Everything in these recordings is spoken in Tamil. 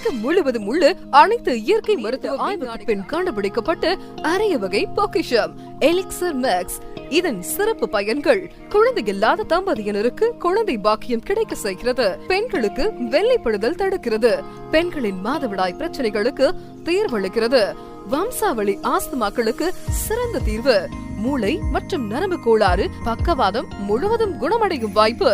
உலகம் முழுவதும் உள்ள அனைத்து இயற்கை மருத்துவ ஆய்வுக்கு பின் கண்டுபிடிக்கப்பட்ட அரிய வகை பொக்கிஷம் எலிக்சர் மேக்ஸ். இதன் சிறப்பு பயன்கள்: குழந்தை இல்லாத தம்பதியினருக்கு குழந்தை பாக்கியம் கிடைக்க செய்கிறது, பெண்களுக்கு வெள்ளைப்படுதல் தடுக்கிறது, பெண்களின் மாதவிடாய் பிரச்சனைகளுக்கு தீர்வளிக்கிறது, வம்சாவளி ஆஸ்துமாக்களுக்கு சிறந்த தீர்வு, மூளை மற்றும் நரம்பு கோளாறு பக்கவாதம் முழுவதும் குணமடையும் வாய்ப்பு,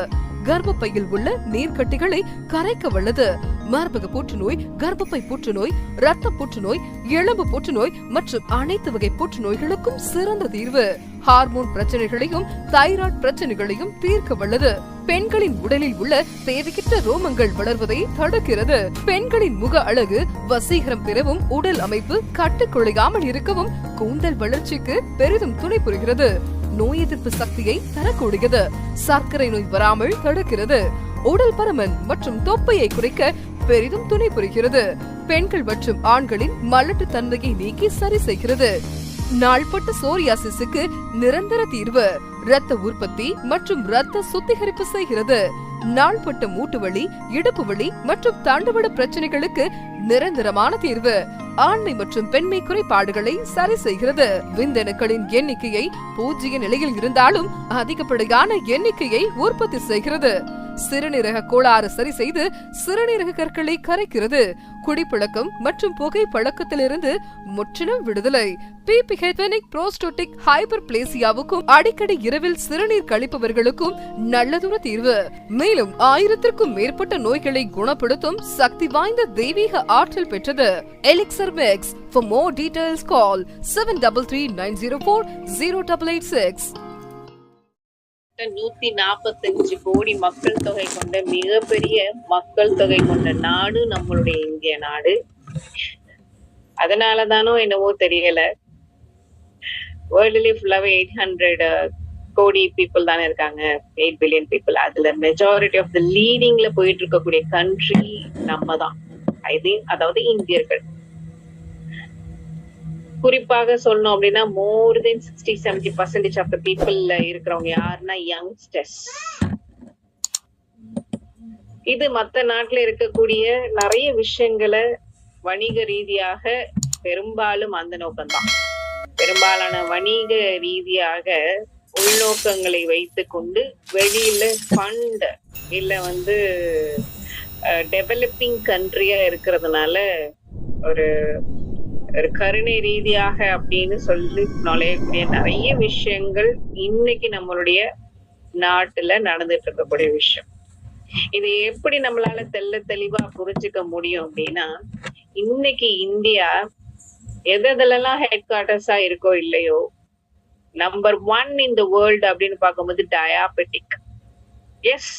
கர்ப்பப்பையில் உள்ள நீர்க்கட்டிகளை கரைக்க வல்லது, மார்பக புற்றுநோய், கர்ப்பப்பை புற்றுநோய், இரத்த புற்றுநோய், எலும்பு புற்றுநோய் மற்றும் அனைத்து வகை புற்றுநோய்களுக்கும் சிறந்த தீர்வு, ஹார்மோன் பிரச்சனைகளையும் தைராய்டு பிரச்சனைகளையும் தீர்க்க வல்லது, பெண்களின் உடலில் உள்ள தேவையற்ற ரோமங்கள் வளர்வதை தடுக்கிறது, பெண்களின் முக அழகு வசீகரம் பெறவும், உடல் அமைப்பு கட்டுக்குழையாமல் இருக்கவும், கூந்தல் வளர்ச்சிக்கு பெரிதும் துணை புரிகிறது, நோய் எதிர்ப்பு சக்தியை தரக்கூடியது, சர்க்கரை நோய் வராமல் தடுக்கிறது, உடல் பருமன் மற்றும் தொப்பையை குறைக்க பெரிதும் துணை புரிகிறது, பெண்கள் மற்றும் ஆண்களின் மலட்டு தன்மையை நீக்கி சரி செய்கிறது, நாள்பட்ட சோரியாசிஸுக்கு நிரந்தர தீர்வு, இரத்த உற்பத்தி மற்றும் இரத்த சுத்திகரிப்பு செய்கிறது, நாள்பட்ட மூட்டு வலி, இடுப்பு வலி மற்றும் தண்டுவட பிரச்சனைகளுக்கு நிரந்தரமான தீர்வு, ஆண்மை மற்றும் பெண்மை குறைபாடுகளை சரி செய்கிறது, விந்தணுக்களின் எண்ணிக்கையை 0 நிலையில் இருந்தாலும் அதிகப்படியான எண்ணிக்கையை உற்பத்தி செய்கிறது, சிறுநீரக கோளாறு சரி செய்து சிறுநீரக கற்களை கரைக்கிறது, குடிப்பழக்கம் மற்றும் புகை பழக்கத்திலிருந்து முற்றிலும் விடுதலை, பிபிஹெட்டனிக் புரோஸ்டேட்டிக் ஹைப்பர்பிளேசியாவுக்கும் அடிக்கடி இரவில் சிறுநீர் கழிப்பவர்களுக்கும் நல்லதொரு தீர்வு, மேலும் 1000க்கும் மேற்பட்ட நோய்களை குணப்படுத்தும் சக்தி வாய்ந்த தெய்வீக ஆற்றல் பெற்றது elixir maths. For more details call 7339040886. 145 கோடி மக்கள் தொகை கொண்ட மிகப்பெரிய மக்கள் தொகை கொண்ட நாடு நம்மளுடைய இந்திய நாடு. அதனாலதானோ என்னவோ தெரியல, வேர்ல்டுலயே ஃபுல்லாவே 800 கோடி பீப்புள் தானே இருக்காங்க, 8 பில்லியன் பீப்புள். அதுல மெஜாரிட்டி ஆஃப் த லீடிங்ல போயிட்டு இருக்கக்கூடிய கண்ட்ரி நம்ம தான், அதாவது இந்தியர்கள். குறிப்பாக சொல்லணும் அப்படின்னா மோர் தென் 60-70% ஆஃப் த பீப்புள்ல இருக்கிறவங்க யாருன்னா யங்ஸ்டர்ஸ். இது மத்த நாட்டுல இருக்கக்கூடிய நிறைய விஷயங்களை வணிக ரீதியாக பெரும்பாலும் அந்த நோக்கம்தான், பெரும்பாலான வணிக ரீதியாக உள்நோக்கங்களை வைத்து கொண்டு வெளியில ஃபண்ட் இல்ல டெவலப்பிங் கண்ட்ரியா இருக்கிறதுனால ஒரு கருணை ரீதியாக அப்படின்னு சொல்லி நுழையக்கூடிய நிறைய விஷயங்கள் இன்னைக்கு நம்மளுடைய நாட்டுல நடந்துட்டு இருக்கக்கூடிய விஷயம். இது எப்படி நம்மளால தெளிவா புரிஞ்சுக்க முடியும் அப்படின்னா, இன்னைக்கு இந்தியா எதெல்லாம் ஹெட் குவார்டர்ஸா இருக்கோ இல்லையோ, நம்பர் 1 இன் த வேர்ல்டு அப்படின்னு பார்க்கும்போது diabetic. Yes,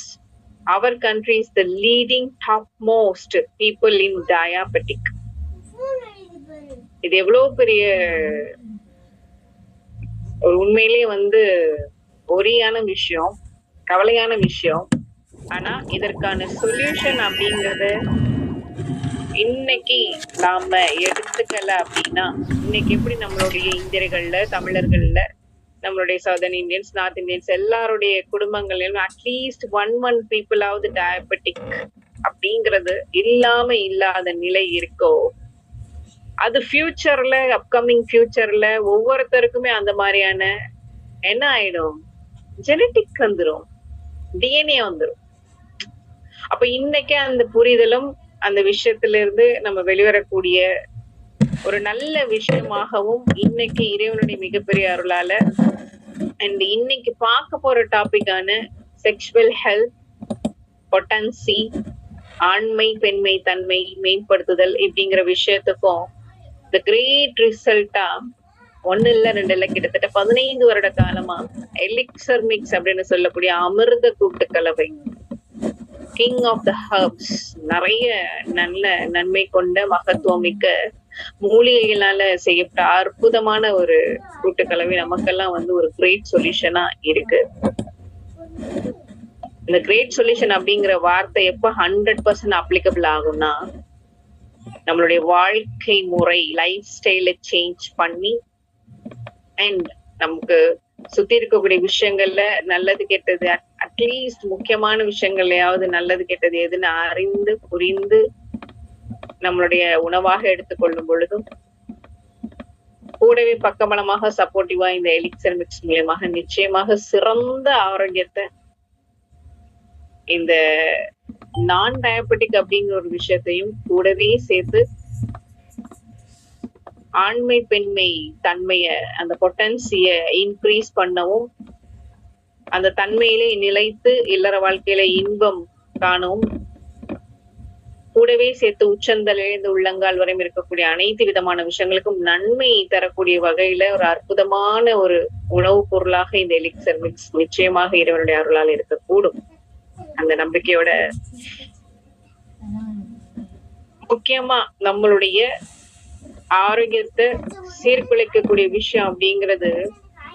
our country is the leading top most people in diabetic. இது எவ்வளவு பெரிய ஒரு உண்மையிலேயே ஒரியான விஷயம், கவலையான விஷயம். ஆனா இதற்கான சொல்யூஷன் அப்படிங்கறது இன்னைக்கு நாம எடுத்துக்கல அப்படின்னா, இன்னைக்கு எப்படி நம்மளுடைய இந்தியர்கள்ல, தமிழர்கள்ல, நம்மளுடைய சவுதர்ன் இந்தியன்ஸ், நார்த் இந்தியன்ஸ் எல்லாருடைய குடும்பங்கள்லயும் அட்லீஸ்ட் 1 பீப்புளாவது டயபெட்டிக் அப்படிங்கறது இல்லாத நிலை இருக்கோ, அது ஃபியூச்சர்ல, அப்கமிங் ஃபியூச்சர்ல ஒவ்வொருத்தருக்குமே அந்த மாதிரியான என்ன ஆயிடும், ஜெனட்டிக் வந்துடும், டிஎன்ஏ வந்துடும். அப்ப இன்னைக்கே அந்த புரிதலும் அந்த விஷயத்துல இருந்து நம்ம வெளிவரக்கூடிய ஒரு நல்ல விஷயமாகவும் இன்னைக்கு இறைவனுடைய மிகப்பெரிய அருளால அண்ட் இன்னைக்கு பார்க்க போற டாபிக்கான செக்ஷுவல் ஹெல்த், பொட்டன்சி, ஆண்மை பெண்மை தன்மை மேம்படுத்துதல் இப்படிங்கிற விஷயத்துக்கும் த கிரேட் ரிசல்ட்டா 1 இல்ல 2 இல்ல கிட்டத்தட்ட 15 வருட காலமா எலிக்சர் மிக்ஸ் அப்படின்னு சொல்லக்கூடிய அமிர்த கூட்டு கலவை, கிங் ஆஃப் த ஹர்ப்ஸ், நிறைய நல்ல நன்மை கொண்ட மகத்துவமிக்க மூலிகைகளால செய்யப்பட்ட அற்புதமான ஒரு கூட்டுக்கலவை நமக்கெல்லாம் ஒரு கிரேட் சொல்யூஷனா இருக்கு. இந்த கிரேட் சொல்யூஷன் அப்படிங்கிற வார்த்தை எப்ப 100% அப்ளிகபிள் ஆகும்னா, நம்மளுடைய வாழ்க்கை முறை, லைஃப் ஸ்டைல சேஞ்ச் பண்ணி அண்ட் நமக்கு சுத்தி இருக்கக்கூடிய விஷயங்கள்ல நல்லது கெட்டது, அட்லீஸ்ட் முக்கியமான விஷயங்கள்லயாவது நல்லது கெட்டது எதுன்னு அறிந்து புரிந்து நம்மளுடைய உணவாக எடுத்துக்கொள்ளும் பொழுதும் கூடவே பக்கபலமாக சப்போர்ட்டிவா இந்த எலிக்சர் மிக்ஸ் மூலியமாக நிச்சயமாக சிறந்த ஆரோக்கியத்தை இந்த நான் டயபெட்டிக் அப்படிங்கிற ஒரு விஷயத்தையும் கூடவே சேர்த்து ஆண்மை பெண்மை தன்மைய அந்த பொட்டன்சிய இன்க்ரீஸ் பண்ணவும் அந்த தன்மையிலே நிலைத்து இல்லற வாழ்க்கையில இன்பம் காணவும் கூடவே சேர்த்து உச்சந்தலிருந்து உள்ளங்கால் வரையும் இருக்கக்கூடிய அனைத்து விதமான விஷயங்களுக்கும் நன்மை தரக்கூடிய வகையில ஒரு அற்புதமான ஒரு உணவுப் பொருளாக இந்த எலிக்சர் மிக்ஸ் நிச்சயமாக இறைவனுடைய அருளால் இருக்கக்கூடும். அந்த நம்பிக்கையோட முக்கியமா நம்மளுடைய ஆரோக்கியத்தை சீர்குலைக்கக்கூடிய விஷயம் அப்படிங்கிறது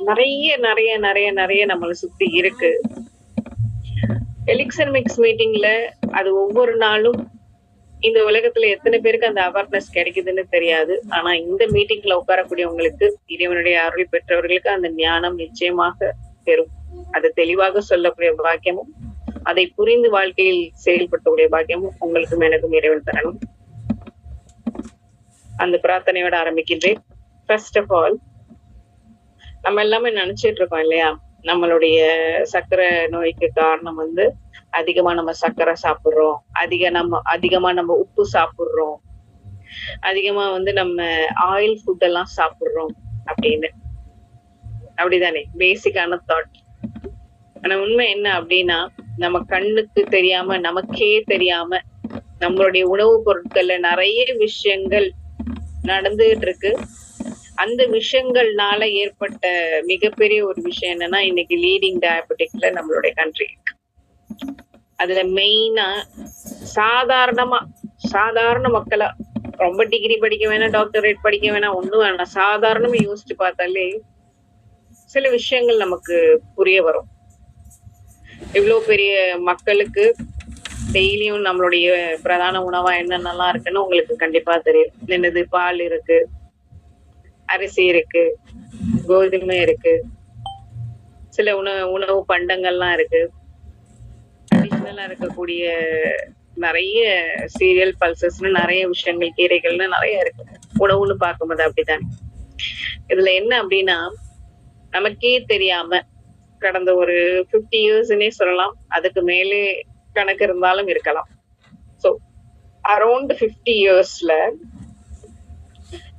நிறைய நிறைய நிறைய நிறைய நம்மளை சுத்தி இருக்கு. எலிக்சர் மிக்ஸ் மீட்டிங்ல அது ஒவ்வொரு நாளும் இந்த உலகத்துல எத்தனை பேருக்கு அந்த அவேர்னஸ் கிடைக்குதுன்னு தெரியாது. ஆனா இந்த மீட்டிங்ல உட்காரக்கூடியவங்களுக்கு இறைவனுடைய அருள் பெற்றவர்களுக்கு அந்த ஞானம் நிச்சயமாக பெறும். அதை தெளிவாக சொல்லக்கூடிய பாக்கியமும் அதை புரிந்து வாழ்க்கையில் செயல்படுத்தக்கூடிய பாக்கியமும் உங்களுக்கும் எனக்கும் இறைவன் தரணும். அந்த பிரார்த்தனையோட ஆரம்பிக்கின்றேன். ஃபர்ஸ்ட் ஆஃப் ஆல், நம்ம எல்லாமே நினைச்சிட்டு இருக்கோம் இல்லையா, நம்மளுடைய சர்க்கரை நோய்க்கு காரணம் அதிகமா நம்ம சர்க்கரை சாப்பிடுறோம், அதிகமா நம்ம உப்பு சாப்பிடுறோம், அதிகமா நம்ம ஆயில் ஃபுட் எல்லாம் சாப்பிடுறோம் அப்படின்னு. அப்படிதானே பேசிக்கான தாட். ஆனா உண்மை என்ன அப்படின்னா, நம்ம கண்ணுக்கு தெரியாம நமக்கே தெரியாம நம்மளுடைய உணவுப் பொருட்கள்ல நிறைய விஷயங்கள் நடந்துகிட்டு இருக்கு. அந்த விஷயங்கள்னால ஏற்பட்ட மிகப்பெரிய ஒரு விஷயம் என்னன்னா, இன்னைக்கு லீடிங் டயபெட்டிக்ல நம்மளுடைய கண்ட்ரி இருக்கு. அதுல மெயினா சாதாரண மக்களா, ரொம்ப டிகிரி படிக்க வேணாம், டாக்டரேட் படிக்க வேணாம், ஒண்ணும் வேணாம், சாதாரணமா யோசிச்சு பார்த்தாலே சில விஷயங்கள் நமக்கு புரிய வரும். இவ்வளவு பெரிய மக்களுக்கு டெய்லியும் நம்மளுடைய பிரதான உணவா என்னென்னலாம் இருக்குன்னு உங்களுக்கு கண்டிப்பா தெரியும். என்னது, பால் இருக்கு, அரிசி இருக்கு, கோதுமை இருக்கு, சில உணவு பண்டங்கள்லாம் இருக்கு, அடிஷனலா இருக்கக்கூடிய நிறைய சீரியல் பல்சஸ்ன்னு நிறைய விஷயங்கள், கீரைகள்னு நிறைய இருக்கு உணவுன்னு பார்க்கும்போது. அப்படித்தானே இதுல என்ன அப்படின்னா, நமக்கே தெரியாம கடந்த ஒரு 50 இயர்ஸ்னே சொல்லலாம், அதுக்கு மேலே கணக்கு இருந்தாலும் இருக்கலாம். சோ அரௌண்ட் 50 இயர்ஸ்ல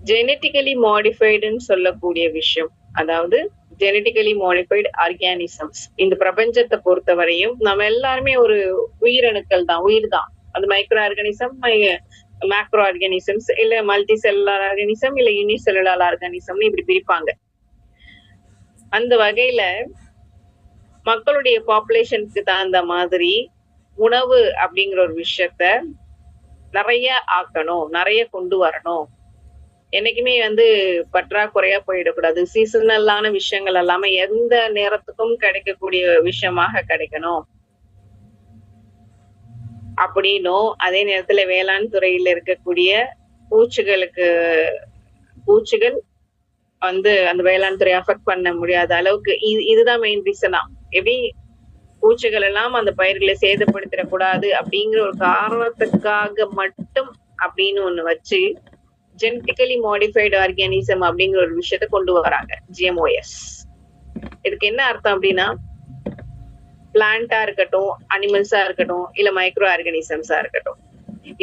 ஜெனட்டிக்கலி மாடிஃபைடுன்னு சொல்லக்கூடிய விஷயம், அதாவது ஜெனட்டிக்கலி மாடிஃபைடு ஆர்கானிசம்ஸ், இந்த பிரபஞ்சத்தை பொறுத்தவரையும் நம்ம எல்லாருமே ஒரு உயிரணுக்கள் தான், உயிர் தான். அது மைக்ரோ ஆர்கானிசம், மேக்ரோ ஆர்கானிசம்ஸ், இல்ல மல்டி செல்லுலார் ஆர்கானிசம், இல்ல யூனிசெல்லுலார் ஆர்கானிசம்னு இப்படி பிரிப்பாங்க. அந்த வகையில மக்களுடைய பாப்புலேஷனுக்கு தகுந்த மாதிரி உணவு அப்படிங்கிற ஒரு விஷயத்த நிறைய ஆக்கணும், நிறைய கொண்டு வரணும். என்னைக்குமே பற்றாக்குறையா போயிடக்கூடாது. சீசனலான விஷயங்கள் எல்லாமே எந்த நேரத்துக்கும் கிடைக்கக்கூடிய விஷயமாக கிடைக்கணும் அப்படின்னும், அதே நேரத்துல வேளாண் துறையில இருக்கக்கூடிய பூச்சிகள் அந்த வேளாண் துறையை அஃபெக்ட் பண்ண முடியாத அளவுக்கு இதுதான் மெயின் ரீசனா. எப்படி பூச்சிகள் எல்லாம் அந்த பயிர்களை சேதப்படுத்திடக்கூடாது அப்படிங்கிற ஒரு காரணத்துக்காக மட்டும் அப்படின்னு ஒண்ணு வச்சு ஜெனட்டிக்கலி மாடிஃபைடு ஆர்கானிசம் அப்படிங்கிற ஒரு விஷயத்த கொண்டு வராங்க, GMOS. இதுக்கு என்ன அர்த்தம் அப்படின்னா, பிளான்டா இருக்கட்டும், அனிமல்ஸா இருக்கட்டும், இல்ல மைக்ரோ ஆர்கானிசம்ஸா இருக்கட்டும்,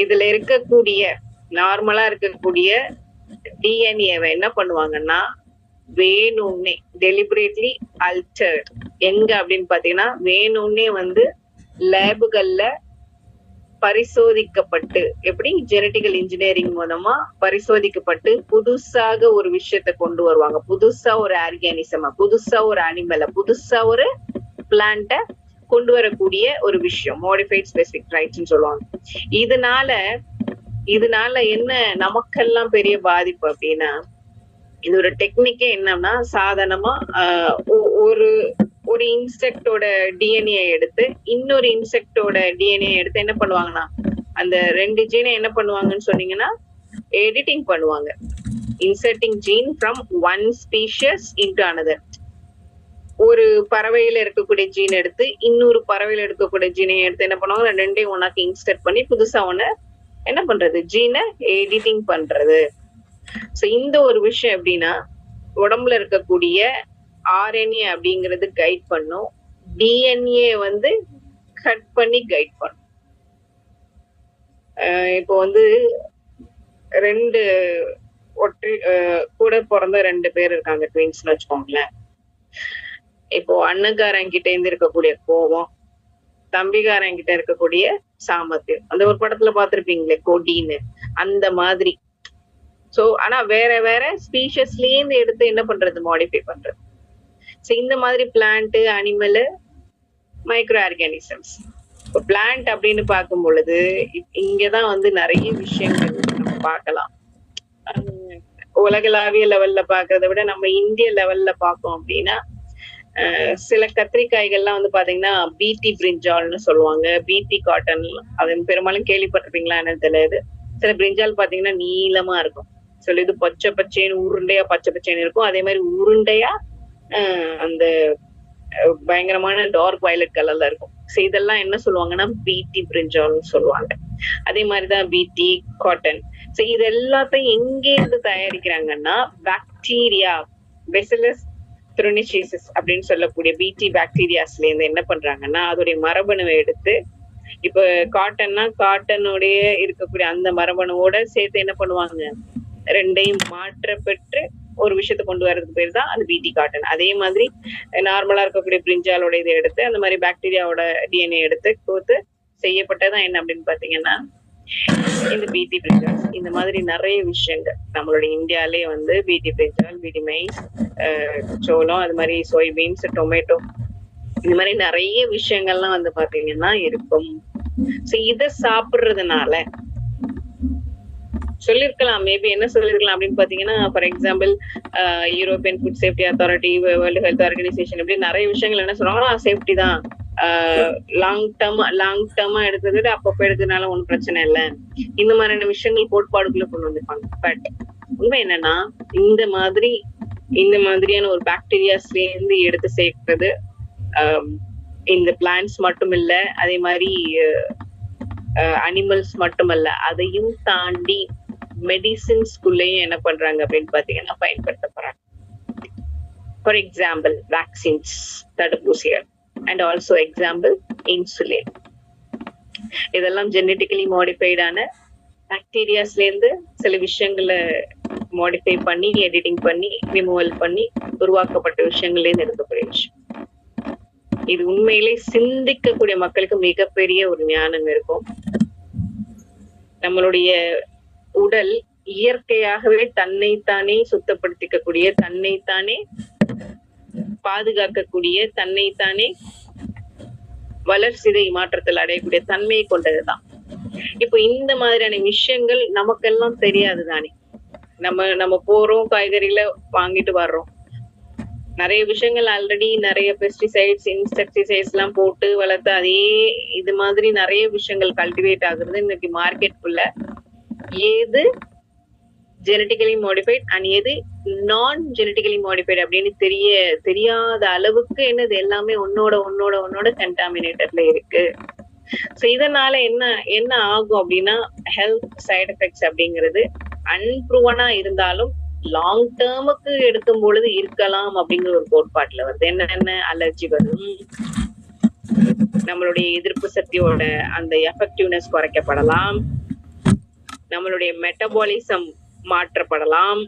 இதுல இருக்கக்கூடிய நார்மலா இருக்கக்கூடிய டிஎன்ஏவை என்ன பண்ணுவாங்கன்னா வேணும்னே டெலிபரேட்லி அல்டர்ட், எங்க அப்படின்னு பாத்தீங்கன்னா வேணும்னே லேபுகள்ல பரிசோதிக்கப்பட்டு, எப்படி ஜெனட்டிக்கல் இன்ஜினியரிங் மூலமா பரிசோதிக்கப்பட்டு புதுசாக ஒரு விஷயத்த கொண்டு வருவாங்க. புதுசா ஒரு ஆர்கானிசமா, புதுசா ஒரு அனிமலை, புதுசா ஒரு பிளான்ட கொண்டு வரக்கூடிய ஒரு விஷயம் மாடிஃபைட் ஸ்பெசிபிக் ரைட்ஸ்ன்னு சொல்லுவாங்க. இதனால என்ன நமக்கெல்லாம் பெரிய பாதிப்பு அப்படின்னா, இது ஒரு டெக்னிக்கே என்னன்னா, சாதாரணமா ஒரு இன்செக்டோட டிஎன்ஏ எடுத்து இன்னொரு இன்செக்டோட டிஎன்ஏ எடுத்து என்ன பண்ணுவாங்கன்னா, அந்த 2 ஜீனை என்ன பண்ணுவாங்கன்னு சொன்னீங்கன்னா எடிட்டிங் பண்ணுவாங்க. Inserting gene from one species into another. ஒரு பறவையில இருக்கக்கூடிய ஜீன் எடுத்து இன்னொரு பறவையில இருக்கக்கூடிய ஜீனை எடுத்து என்ன பண்ணுவாங்க, ரெண்டையும் ஒன்னாக்கி இன்சர்ட் பண்ணி புதுசா ஒண்ணு என்ன பண்றது, ஜீனை எடிட்டிங் பண்றது. சோ இந்த ஒரு விஷயம் எப்படின்னா, உடம்புல இருக்கக்கூடிய ஆர்என்ஏ அப்படிங்கிறது கைட் பண்ணும், டிஎன்ஏ வந்து கட் பண்ணி கைட் பண்ணும். இப்போ வந்து 2 ஒற்றை கூட பிறந்த 2 பேர் இருக்காங்க, ட்வின்ஸ்னு வச்சுக்கோங்களேன். இப்போ அண்ணன்காரன் கிட்ட இருந்து இருக்கக்கூடிய கோபம், தம்பிக்காரன் கிட்ட இருக்கக்கூடிய சாமர்த்தியம், அந்த ஒரு படத்துல பாத்திருப்பீங்களே கொடின்னு, அந்த மாதிரி. சோ ஆனா வேற வேற ஸ்பீஷஸ்ல இருந்து எடுத்து என்ன பண்றது, மாடிஃபை பண்றது. சோ இந்த மாதிரி பிளான்ட், அனிமல், மைக்ரோ ஆர்கானிசம்ஸ். இப்போ பிளான்ட் அப்படின்னு பார்க்கும் பொழுது இங்கதான் வந்து நிறைய விஷயங்கள் நம்ம பார்க்கலாம். உலகளாவிய லெவல்ல பாக்குறத விட நம்ம இந்திய லெவல்ல பார்த்தோம் அப்படின்னா, சில கத்திரிக்காய்கள்லாம் வந்து பாத்தீங்கன்னா பிடி பிரிஞ்சால்னு சொல்லுவாங்க, பிடி காட்டன். அது பெரும்பாலும் கேள்விப்பட்டிருப்பீங்களா என்னன்னு தெரியாது. சில பிரிஞ்சால் பாத்தீங்கன்னா நீளமா இருக்கும், சில இது பச்சை பச்சைன்னு உருண்டையா பச்சை பச்சைன்னு இருக்கும். அதே மாதிரி உருண்டையா அந்த பயங்கரமான டார்க் வயலட் கலர்ல இருக்கும். சோ இதெல்லாம் என்ன சொல்லுவாங்கன்னா பிடி பிரிஞ்சால்னு சொல்லுவாங்க. அதே மாதிரிதான் பிடி காட்டன். சோ இது எல்லாத்தையும் எங்க இருந்து தயாரிக்கிறாங்கன்னா, பாக்டீரியா பெசிலஸ் துரினிசிஸ் அப்படின்னு சொல்லக்கூடிய பிடி பாக்டீரியாஸ்ல இருந்து என்ன பண்றாங்கன்னா, அதோடைய மரபணுவை எடுத்து, இப்ப காட்டன்னா காட்டனுடைய இருக்கக்கூடிய அந்த மரபணுவோட சேர்த்து என்ன பண்ணுவாங்க, 2ஐயும் மாற்ற பெற்று ஒரு விஷயத்த கொண்டு வர்றதுக்கு பேர் தான் அது பிடி காட்டன். அதே மாதிரி நார்மலா இருக்கக்கூடிய பிரிஞ்சாலோட இதை எடுத்து அந்த மாதிரி பாக்டீரியாவோட டிஎன்ஏ எடுத்து கோத்து செய்யப்பட்டதான் என்ன அப்படின்னு பாத்தீங்கன்னா இந்த பிடி பிரிஞ்சால். இந்த மாதிரி நிறைய விஷயங்கள் நம்மளுடைய இந்தியாலே வந்து பிடி பிரிஞ்சால், பிடி மைஸ், சோளம், அது மாதிரி சோயாபீன்ஸ், டொமேட்டோ, இந்த மாதிரி நிறைய விஷயங்கள்லாம் வந்து பாத்தீங்கன்னா இருக்கும். சோ இத சாப்பிடுறதுனால சொல்லிருக்கலாம், மேபி என்ன சொல்லிருக்கலாம் அப்படின்னு பாத்தீங்கன்னா, for example European food safety authority, world health organisation, இப்படி நிறைய விஷயங்கள் என்ன சொல்றாங்கன்னா சேஃப்டி தான், லாங் டேர்மா எடுத்தது விட அப்பப்ப எடுத்ததுனால ஒண்ணும் பிரச்சனை இல்லை, இந்த மாதிரியான விஷயங்கள் கோட்பாடுக்குள்ள கொண்டு வந்திருப்பாங்க. பட் உண்மை என்னன்னா, இந்த மாதிரியான ஒரு பாக்டீரியாஸ்ல இருந்து எடுத்து சேர்க்கிறது இந்த பிளான்ட்ஸ் மட்டும் இல்ல, அதே மாதிரி அனிமல்ஸ் மட்டுமல்ல, அதையும் தாண்டி மெடிசின்ஸ்குள்ளேயும் என்ன பண்றாங்க அப்படின்னு பாத்தீங்கன்னா பயன்படுத்த போறாங்க. ஃபார் எக்ஸாம்பிள் வேக்சின்ஸ், தடுப்பூசிகள், அண்ட் ஆல்சோ எக்ஸாம்பிள் இன்சுலின். இதெல்லாம் ஜெனட்டிக்கலி மாடிஃபைடான பாக்டீரியாஸ்ல இருந்து சில விஷயங்களை மாடிஃபை பண்ணி, எடிட்டிங் பண்ணி, ரிமூவல் பண்ணி உருவாக்கப்பட்ட விஷயங்கள்ல இருந்து எடுக்கக்கூடிய விஷயம். இது உண்மையிலே சிந்திக்கக்கூடிய மக்களுக்கு மிகப்பெரிய ஒரு ஞானம் இருக்கும். நம்மளுடைய உடல் இயற்கையாகவே தன்னைத்தானே சுத்தப்படுத்திக்கக்கூடிய, தன்னைத்தானே பாதுகாக்கக்கூடிய, தன்னைத்தானே வளர்சிதை மாற்றத்தில் அடையக்கூடிய தன்மையை கொண்டதுதான். இப்போ இந்த மாதிரியான விஷயங்கள் நமக்கெல்லாம் தெரியாது தானே. நம்ம போறோம், காய்கறிகளை வாங்கிட்டு வர்றோம், நிறைய விஷயங்கள் ஆல்ரெடி நிறைய பெஸ்டிசைட்ஸ், இன்செக்டிசைட்ஸ் எல்லாம் போட்டு வளர்த்து அதே இது மாதிரி நிறைய விஷயங்கள் கல்டிவேட் ஆகுறது இன்னைக்கு மார்க்கெட்டுக்குள்ள. ஏது ஜெனட்டிக்கலி மாடிஃபைட் அண்ட் எது நான் ஜெனட்டிக்கலி மாடிஃபைட் அப்படின்னு தெரியாத அளவுக்கு என்னது எல்லாமே ஒன்னோட கண்டாமினேட்டர்ல இருக்கு. சோ இதனால என்ன ஆகும் அப்படின்னா, ஹெல்த் சைடு எஃபெக்ட்ஸ் அப்படிங்கிறது அன்ப்ரூவனா இருந்தாலும் லாங் டேர்முக்கு எடுக்கும் பொழுது இருக்கலாம் அப்படிங்கிற ஒரு கோட்பாட்டுல வருது. என்னென்ன அலர்ஜி வரும், நம்மளுடைய எதிர்ப்பு சக்தியோட அந்த எஃபெக்டிவ்னஸ் குறைக்கப்படலாம், நம்மளுடைய மெட்டபாலிசம் மாற்றப்படலாம்,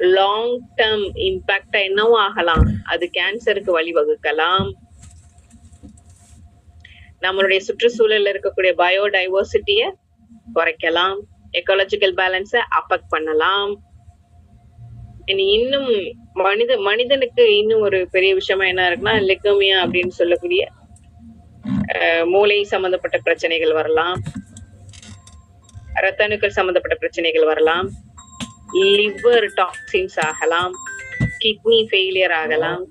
லாங் டேர்ம் இம்பாக்டா என்னவும் ஆகலாம், அது கேன்சருக்கு வழிவகுக்கலாம், நம்மளுடைய சுற்றுச்சூழல்ல இருக்கக்கூடிய பயோடைவர்சிட்டிய குறைக்கலாம், எக்காலஜிக்கல் பேலன்ஸை அஃபெக்ட் பண்ணலாம். இன்னும் மனிதனுக்கு இன்னும் ஒரு பெரிய விஷயமா என்ன இருக்குன்னா, லெக்கோமியா அப்படின்னு சொல்லக்கூடிய மூளை சம்பந்தப்பட்ட பிரச்சனைகள் வரலாம், ரத்த அணுக்கள் சம்பந்தப்பட்ட பிரச்சனைகள் வரலாம், லிவர் டாக்ஸின்ஸ் ஆகலாம், கிட்னி ஃபெயிலியர் ஆகலாம்,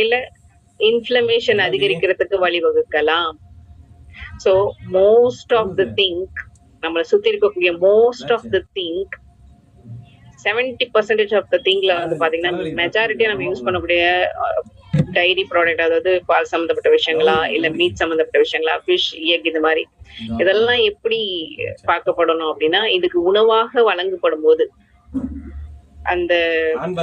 இல்ல இன்ஃப்ளமேஷன் அதிகரிக்கிறதுக்கு வழிவகுக்கலாம். So most of the thing, நம்மளை சுத்தி இருக்கக்கூடிய most of the thing 70% of the திங்க்ல வந்து பாத்தீங்கன்னா மெஜாரிட்டியா நம்ம யூஸ் பண்ணக்கூடிய டைரி ப்ராடக்ட், அதாவது பால் சம்பந்தப்பட்ட விஷயங்களா இல்ல மீட் சம்பந்தப்பட்ட விஷயங்களா, ஃபிஷ், எக், இது மாதிரி இதெல்லாம் எப்படி பார்க்கப்படணும் அப்படின்னா, இதுக்கு உணவாக வழங்கப்படும் போது அந்த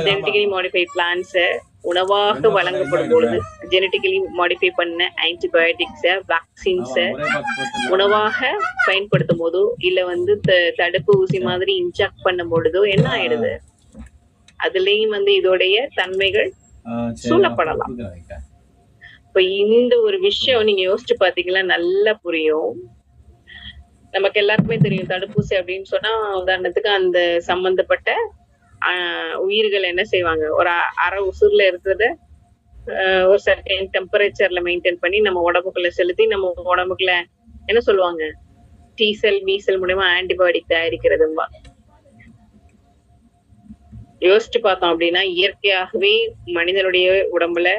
ஜெனட்டிக்கலி மாடிஃபைட் பிளான்ட்ஸ உணவாக வழங்கப்படும் பொழுது ஜெனட்டிக்கலி மாடிஃபை பண்ண ஆன்டிபயோட்டிக்ஸ, வேக்சின்ஸ உணவாக பயன்படுத்தும் போதோ இல்ல வந்து தடுப்பு ஊசி மாதிரி இன்ஜெக்ட் பண்ணும் பொழுதோ என்ன ஆயிடுது, அதுலயும் வந்து இதோடைய தன்மைகள் சூழப்படலாம். இப்ப இந்த ஒரு விஷயம் நீங்க யோசிச்சு பாத்தீங்கன்னா நல்லா புரியும். நமக்கு எல்லாருக்குமே தெரியும் தடுப்பூசி அப்படின்னு சொன்னா, உதாரணத்துக்கு அந்த சம்பந்தப்பட்ட உயிர்கள் என்ன செய்வாங்க, ஒரு அரை உசுர்ல இருக்கிறத ஒரு சர்டன் டெம்பரேச்சர்ல மெயின்டைன் பண்ணி நம்ம உடம்புக்குள்ள செலுத்தி நம்ம உடம்புக்குள்ள என்ன சொல்லுவாங்க, டி செல், பி செல் மூலமா ஆன்டிபயோட்டிக் தயாரிக்கிறதும்பா. யோசிச்சு பார்த்தோம் அப்படின்னா இயற்கையாகவே மனிதனுடைய உடம்புல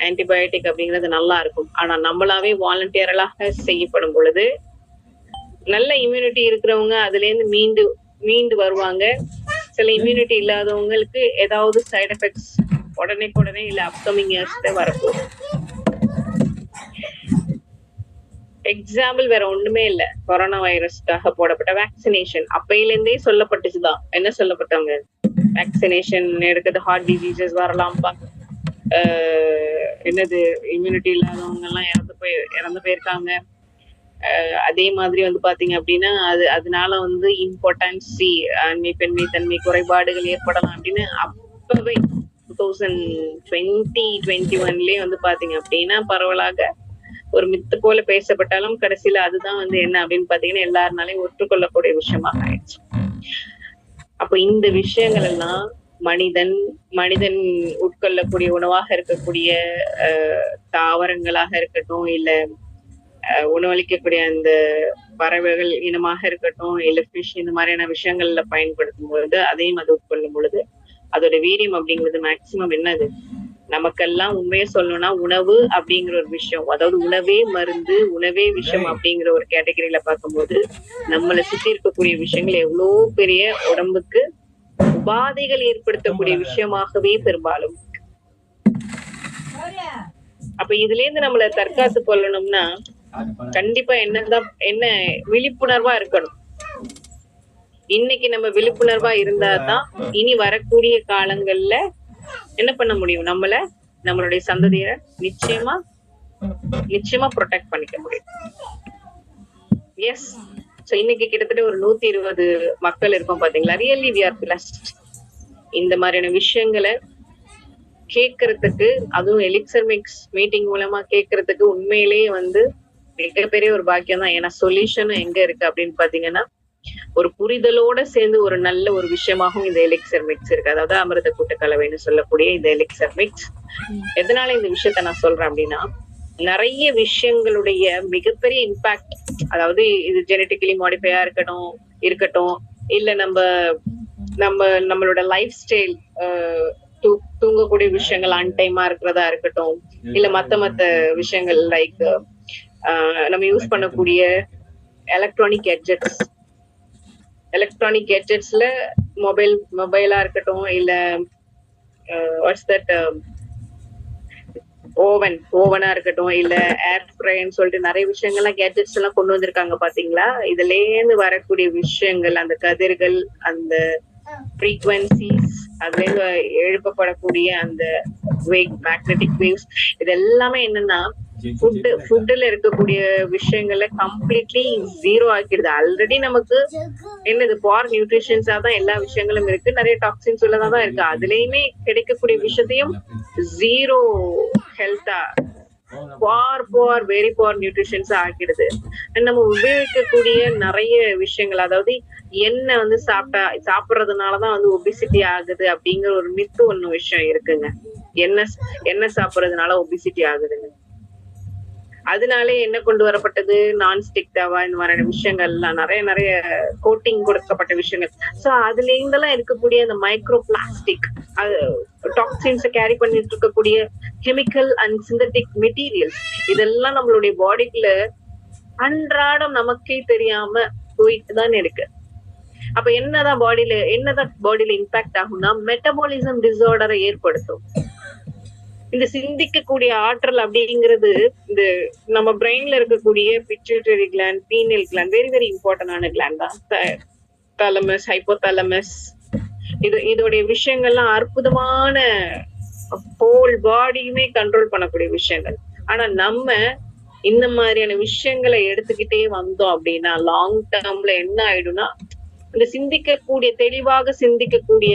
ஆன்டிபயோட்டிக் அப்படிங்கிறது நல்லா இருக்கும். ஆனா நம்மளாவே வாலண்டியரலாக செய்யப்படும் பொழுது நல்ல இம்யூனிட்டி இருக்கிறவங்க அதுல இருந்து மீண்டு வருவாங்க. சில இம்யூனிட்டி இல்லாதவங்களுக்கு ஏதாவது சைடு எஃபெக்ட்ஸ் உடனே இல்ல அப்கமிங் இயர்ஸ்ல வரப்போகுது. எக்ஸாம்பிள் வேற ஒண்ணுமே இல்ல, கொரோனா வைரஸ்க்காக போடப்பட்ட வேக்சினேஷன் அப்பையில இருந்தே சொல்லப்பட்டுச்சுதான். என்ன சொல்லப்பட்டவங்க, வேக்சினேஷன் எடுக்கிறது ஹார்ட் டிசீசஸ் வரலாம்பா, என்னது இம்யூனிட்டி இல்லாதவங்க எல்லாம் இறந்து போயிருக்காங்க. அதே மாதிரி வந்து பாத்தீங்க அப்படின்னா அதனால வந்து இம்பார்ட்டன்சி, பெண்மை தன்மை குறைபாடுகள் ஏற்படலாம் அப்படின்னு அப்பவே 2020-21 வந்து பாத்தீங்க அப்படின்னா பரவலாக ஒரு மித்து போல பேசப்பட்டாலும் கடைசியில அதுதான் வந்து என்ன அப்படின்னு பாத்தீங்கன்னா எல்லாருனாலையும் ஒற்றுக்கொள்ளக்கூடிய விஷயமாக ஆயிடுச்சு. அப்ப இந்த விஷயங்கள் எல்லாம் மனிதன் உட்கொள்ளக்கூடிய உணவாக இருக்கக்கூடிய தாவரங்களாக இருக்கட்டும், இல்ல உணவளிக்கக்கூடிய அந்த பறவைகள் இனமாக இருக்கட்டும், இல்ல ஃபிஷ், இந்த மாதிரியான விஷயங்கள்ல பயன்படுத்தும் பொழுது அதையும் அது உட்கொள்ளும் பொழுது அதோட வீரியம் அப்படிங்கிறது மேக்சிமம் என்னது, நமக்கெல்லாம் உண்மையை சொல்லணும்னா உணவு அப்படிங்கிற ஒரு விஷயம், அதாவது உணவே மருந்து, உணவே விஷயம் அப்படிங்கிற ஒரு கேட்டகரியில பார்க்கும்போது நம்மளை சுத்தி இருக்கக்கூடிய விஷயங்கள் எவ்வளவு பெரிய உடம்புக்கு உபாதைகள் ஏற்படுத்தக்கூடிய விஷயமாகவே பெரும்பாலும். அப்ப இதுல இருந்து நம்மள தற்காத்து கொள்ளணும்னா கண்டிப்பா என்ன விழிப்புணர்வா இருக்கணும். இன்னைக்கு நம்ம விழிப்புணர்வா இருந்தாதான் இனி வரக்கூடிய காலங்கள்ல என்ன பண்ண முடியும், நம்மளுடைய சந்ததியரை நிச்சயமா ப்ரொடெக்ட் பண்ணிக்க முடியும். எஸ், சோ இன்னைக்கு கிட்டத்தட்ட ஒரு 120 மக்கள் இருக்கோம் பாத்தீங்களா. Really we are blessed. இந்த மாதிரியான விஷயங்களை கேட்கறதுக்கு, அதுவும் எலிக்சர் மிக்ஸ் மீட்டிங் மூலமா கேட்கறதுக்கு உண்மையிலேயே வந்து மிகப்பெரிய ஒரு பாக்கியம் தான். ஏன்னா சொல்யூஷனும் எங்க இருக்கு அப்படின்னு பாத்தீங்கன்னா ஒரு புரிதலோட சேர்ந்து ஒரு நல்ல ஒரு விஷயமாகவும் இந்த எலிக்சர் மிக்ஸ் இருக்கு. அதாவது அமிர்த கூட்டு கலவைன்னு சொல்லக்கூடிய இந்த எலிக்சர் மிக்ஸ். எதனால இந்த விஷயத்த நான் சொல்றேன் அப்படின்னா, நிறைய விஷயங்களுடைய மிகப்பெரிய இம்பாக்ட், அதாவது இது ஜெனட்டிக்கலி மாடிஃபையா இருக்கட்டும் இல்ல நம்மளோட லைஃப் ஸ்டைல், தூங்கக்கூடிய விஷயங்கள் அன்டைமா இருக்கிறதா இருக்கட்டும், இல்ல மத்த விஷயங்கள் லைக் நம்ம யூஸ் பண்ணக்கூடிய எலக்ட்ரானிக் கேட்ஜெட்ஸ்ல மொபைலா இருக்கட்டும், இல்ல வாட்ஸ் தட் ஓவனா இருக்கட்டும், இல்ல ஏர் ஃப்ரைன்னு சொல்லிட்டு நிறைய விஷயங்கள்லாம் கேட்ஜெட்ஸ் எல்லாம் கொண்டு வந்திருக்காங்க பாத்தீங்களா. இதுல இருந்து வரக்கூடிய விஷயங்கள், அந்த கதிர்கள், அந்த ஃப்ரீக்வன்சிஸ், அதுல இருந்து எழுப்பப்படக்கூடிய அந்த மேக்னெட்டிக் வேவ்ஸ், இது எல்லாமே என்னன்னா ஃபுட்ல இருக்கக்கூடிய விஷயங்களை கம்ப்ளீட்லி ஜீரோ ஆக்கிடுது. ஆல்ரெடி நமக்கு என்னது பார் நியூட்ரிஷன்ஸா தான் எல்லா விஷயங்களும் இருக்கு, நிறைய டாக்ஸின்ஸ் உள்ளதான் இருக்கு. அதுலயுமே கிடைக்கக்கூடிய விஷயத்தையும் ஜீரோ ஹெல்த்தா, வெரி பார் நியூட்ரிஷன்ஸா ஆக்கிடுது. நம்ம உபயோகிக்கக்கூடிய நிறைய விஷயங்கள், அதாவது எண்ணெய் வந்து சாப்பிடுறதுனாலதான் வந்து ஒபிசிட்டி ஆகுது அப்படிங்கிற ஒரு மித்து ஒண்ணு விஷயம் இருக்குங்க. எண்ணெய் சாப்பிடுறதுனால ஒபிசிட்டி ஆகுதுங்க. அதனாலே என்ன கொண்டு வரப்பட்டது, நான்ஸ்டிக் தவா, இந்த மாதிரியான விஷயங்கள்லாம் நிறைய கோட்டிங் கொடுக்கப்பட்ட விஷயங்கள். சோ அதுல இருந்தெல்லாம் இருக்கக்கூடிய அந்த மைக்ரோ பிளாஸ்டிக், டாக்ஸின்ஸை கேரி பண்ணிட்டு இருக்கக்கூடிய கெமிக்கல் அண்ட் சிந்தட்டிக் மெட்டீரியல்ஸ், இதெல்லாம் நம்மளுடைய பாடிக்குள்ள அன்றாடம் நமக்கே தெரியாம போயிட்டு தான் இருக்கு. அப்ப என்னதான் பாடியில இம்பாக்ட் ஆகும்னா மெட்டபாலிசம் டிசார்டரை ஏற்படுத்தும். இந்த சிந்திக்கக்கூடிய ஆற்றல் அப்படிங்கிறது இந்த நம்ம பிரெயின்ல இருக்கக்கூடிய pituitary gland, pineal gland, very very இம்பார்ட்டன்டான கிளாண்ட் தான். தாலமஸ், ஹைப்போதாலமஸ், இதோடைய விஷயங்கள்லாம் அற்புதமான ஹோல் பாடியுமே கண்ட்ரோல் பண்ணக்கூடிய விஷயங்கள். ஆனா நம்ம இந்த மாதிரியான விஷயங்களை எடுத்துக்கிட்டே வந்தோம் அப்படின்னா லாங் டேர்ம்ல என்ன ஆயிடும்னா, இந்த சிந்திக்கக்கூடிய, தெளிவாக சிந்திக்கக்கூடிய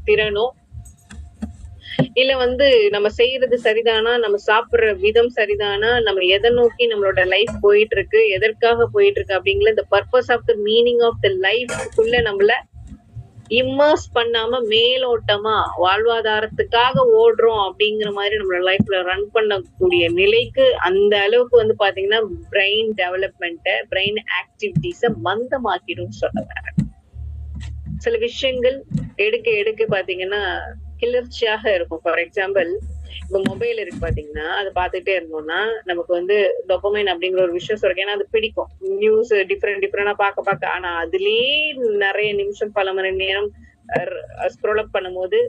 திறனும், இல்ல நம்ம செய்யறது சரிதானா, நம்ம சாப்பிடுற விதம் சரிதானா, நம்ம எதை நோக்கி நம்மளோட லைஃப் போயிட்டு இருக்கு, எதற்காக போயிட்டு இருக்கு அப்படிங்கிற இந்த purpose of the meaning of the லைஃப்குள்ள நம்மள இம்மர்ஸ் பண்ணாம மேலோட்டமா வாழ்வாதாரத்துக்காக ஓடுறோம் அப்படிங்கிற மாதிரி நம்மளோட லைஃப்ல ரன் பண்ணக்கூடிய நிலைக்கு அந்த அளவுக்கு பாத்தீங்கன்னா பிரெயின் டெவலப்மெண்ட்டை, பிரெயின் ஆக்டிவிட்டிஸ மந்தமாக்கிடும் சொல்ல வரேன். சில விஷயங்கள் எடுக்க எடுக்க பாத்தீங்கன்னா கிளர்ச்சியாக இருக்கும். ஃபார் எக்ஸாம்பிள், இப்ப மொபைல் இருக்கு பாத்தீங்கன்னா, அதை பார்த்துட்டே இருந்தோம்னா நமக்கு டொபமைன் அப்படிங்கிற ஒரு விஷயம் சொல்றேன். ஏன்னா அது பிடிக்கும். நியூஸ் டிஃப்ரெண்டா பார்க்க ஆனா அதுலயே நிறைய நிமிஷம், பல மணி நேரம் ஸ்க்ரோல் அப் பண்ணும்போது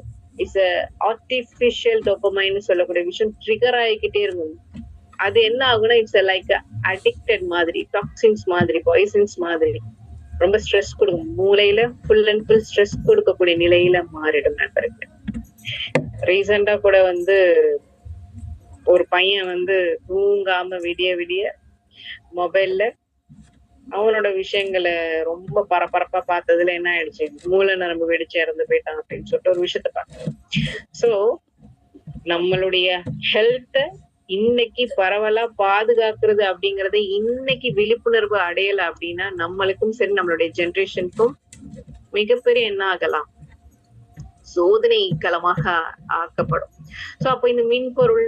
இட்ஸ் ஆர்டிபிஷியல் டொபமைன் சொல்லக்கூடிய விஷயம் ட்ரிகர் ஆகிக்கிட்டே இருக்கும். அது என்ன ஆகும்னா இட்ஸ் லைக் அடிக்டட் மாதிரி, டாக்ஸின்ஸ் மாதிரி, பாய்சன்ஸ் மாதிரி, ரொம்ப ஸ்ட்ரெஸ் கொடுக்கும். மூளையில ஃபுல் அண்ட் ஃபுல் ஸ்ட்ரெஸ் கொடுக்கக்கூடிய நிலையில மாறிடும் நண்பர்கள். ரீசெண்டா கூட ஒரு பையன் தூங்காம விடிய விடிய மொபைல்ல அவனோட விஷயங்களை ரொம்ப பரபரப்பா பார்த்ததுல என்ன ஆயிடுச்சு, மூளை நரம்பு வெடிச்சு இறந்து போயிட்டான் அப்படின்னு சொல்லிட்டு ஒரு விஷயத்த பார்த்தேன். சோ நம்மளுடைய ஹெல்த்த இன்னைக்கு பரவலா பாதுகாக்கிறது அப்படிங்கறத இன்னைக்கு விழிப்புணர்வு அடையல அப்படின்னா நம்மளுக்கும் சரி, நம்மளுடைய ஜெனரேஷனுக்கும் மிகப்பெரிய என்ன ஆகலாம், சோதனை களமாக ஆக்கப்படும். சோ அப்போ இந்த மின்பொருள்,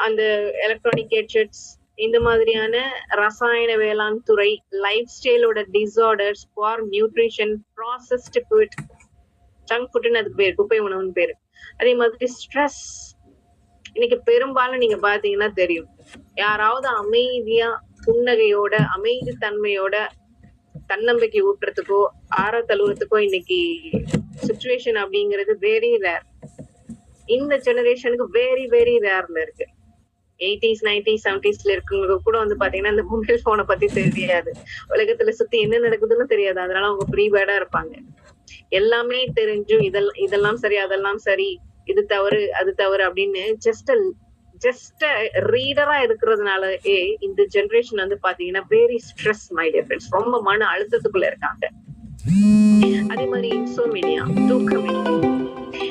அந்த எலக்ட்ரானிக் கேட்ஜெட்ஸ், இந்த மாதிரியான ரசாயன வேளாண் துறை, லைஃப் ஸ்டைலோட disorders, poor nutrition, processed food, junk ஃபுட்னு அதுக்கு பேர், குப்பை உணவுன்னு பேரு. அதே மாதிரி ஸ்ட்ரெஸ். இன்னைக்கு பெரும்பாலும் நீங்க பாத்தீங்கன்னா தெரியும், யாராவது அமைதியா புன்னகையோட அமைதி தன்மையோட தன்னம்பிக்கை ஊட்டுறதுக்கோ ஆற தழுவுறதுக்கோ இன்னைக்கு சிச்சுவேஷன் அப்படிங்கிறது வெரி ரேர். இந்த ஜெனரேஷனுக்கு வெரி வெரி ரேர்ல இருக்கு. 80s 90s 70s இருக்கவங்க கூட பாத்தீங்கன்னா இந்த மொபைல் போனை பத்தி தெரியாது, உலகத்துல சுத்தி என்ன நடக்குதுன்னு தெரியாது. அதனால அவங்க ஃப்ரீ பேர்டா இருப்பாங்க. எல்லாமே தெரிஞ்சும் இதெல்லாம் சரி, அதெல்லாம் சரி, இது தவறு, அது தவறு அப்படின்னு ஜஸ்ட் ரீடரா இருக்கிறதுனாலே இந்த ஜெனரேஷன் பாத்தீங்கன்னா very stress my dear friends, ரொம்ப மன அழுத்தத்துக்குள்ள இருக்காங்க. அதே மாதிரி இன்சோமினியா, தூக்கமின்மை.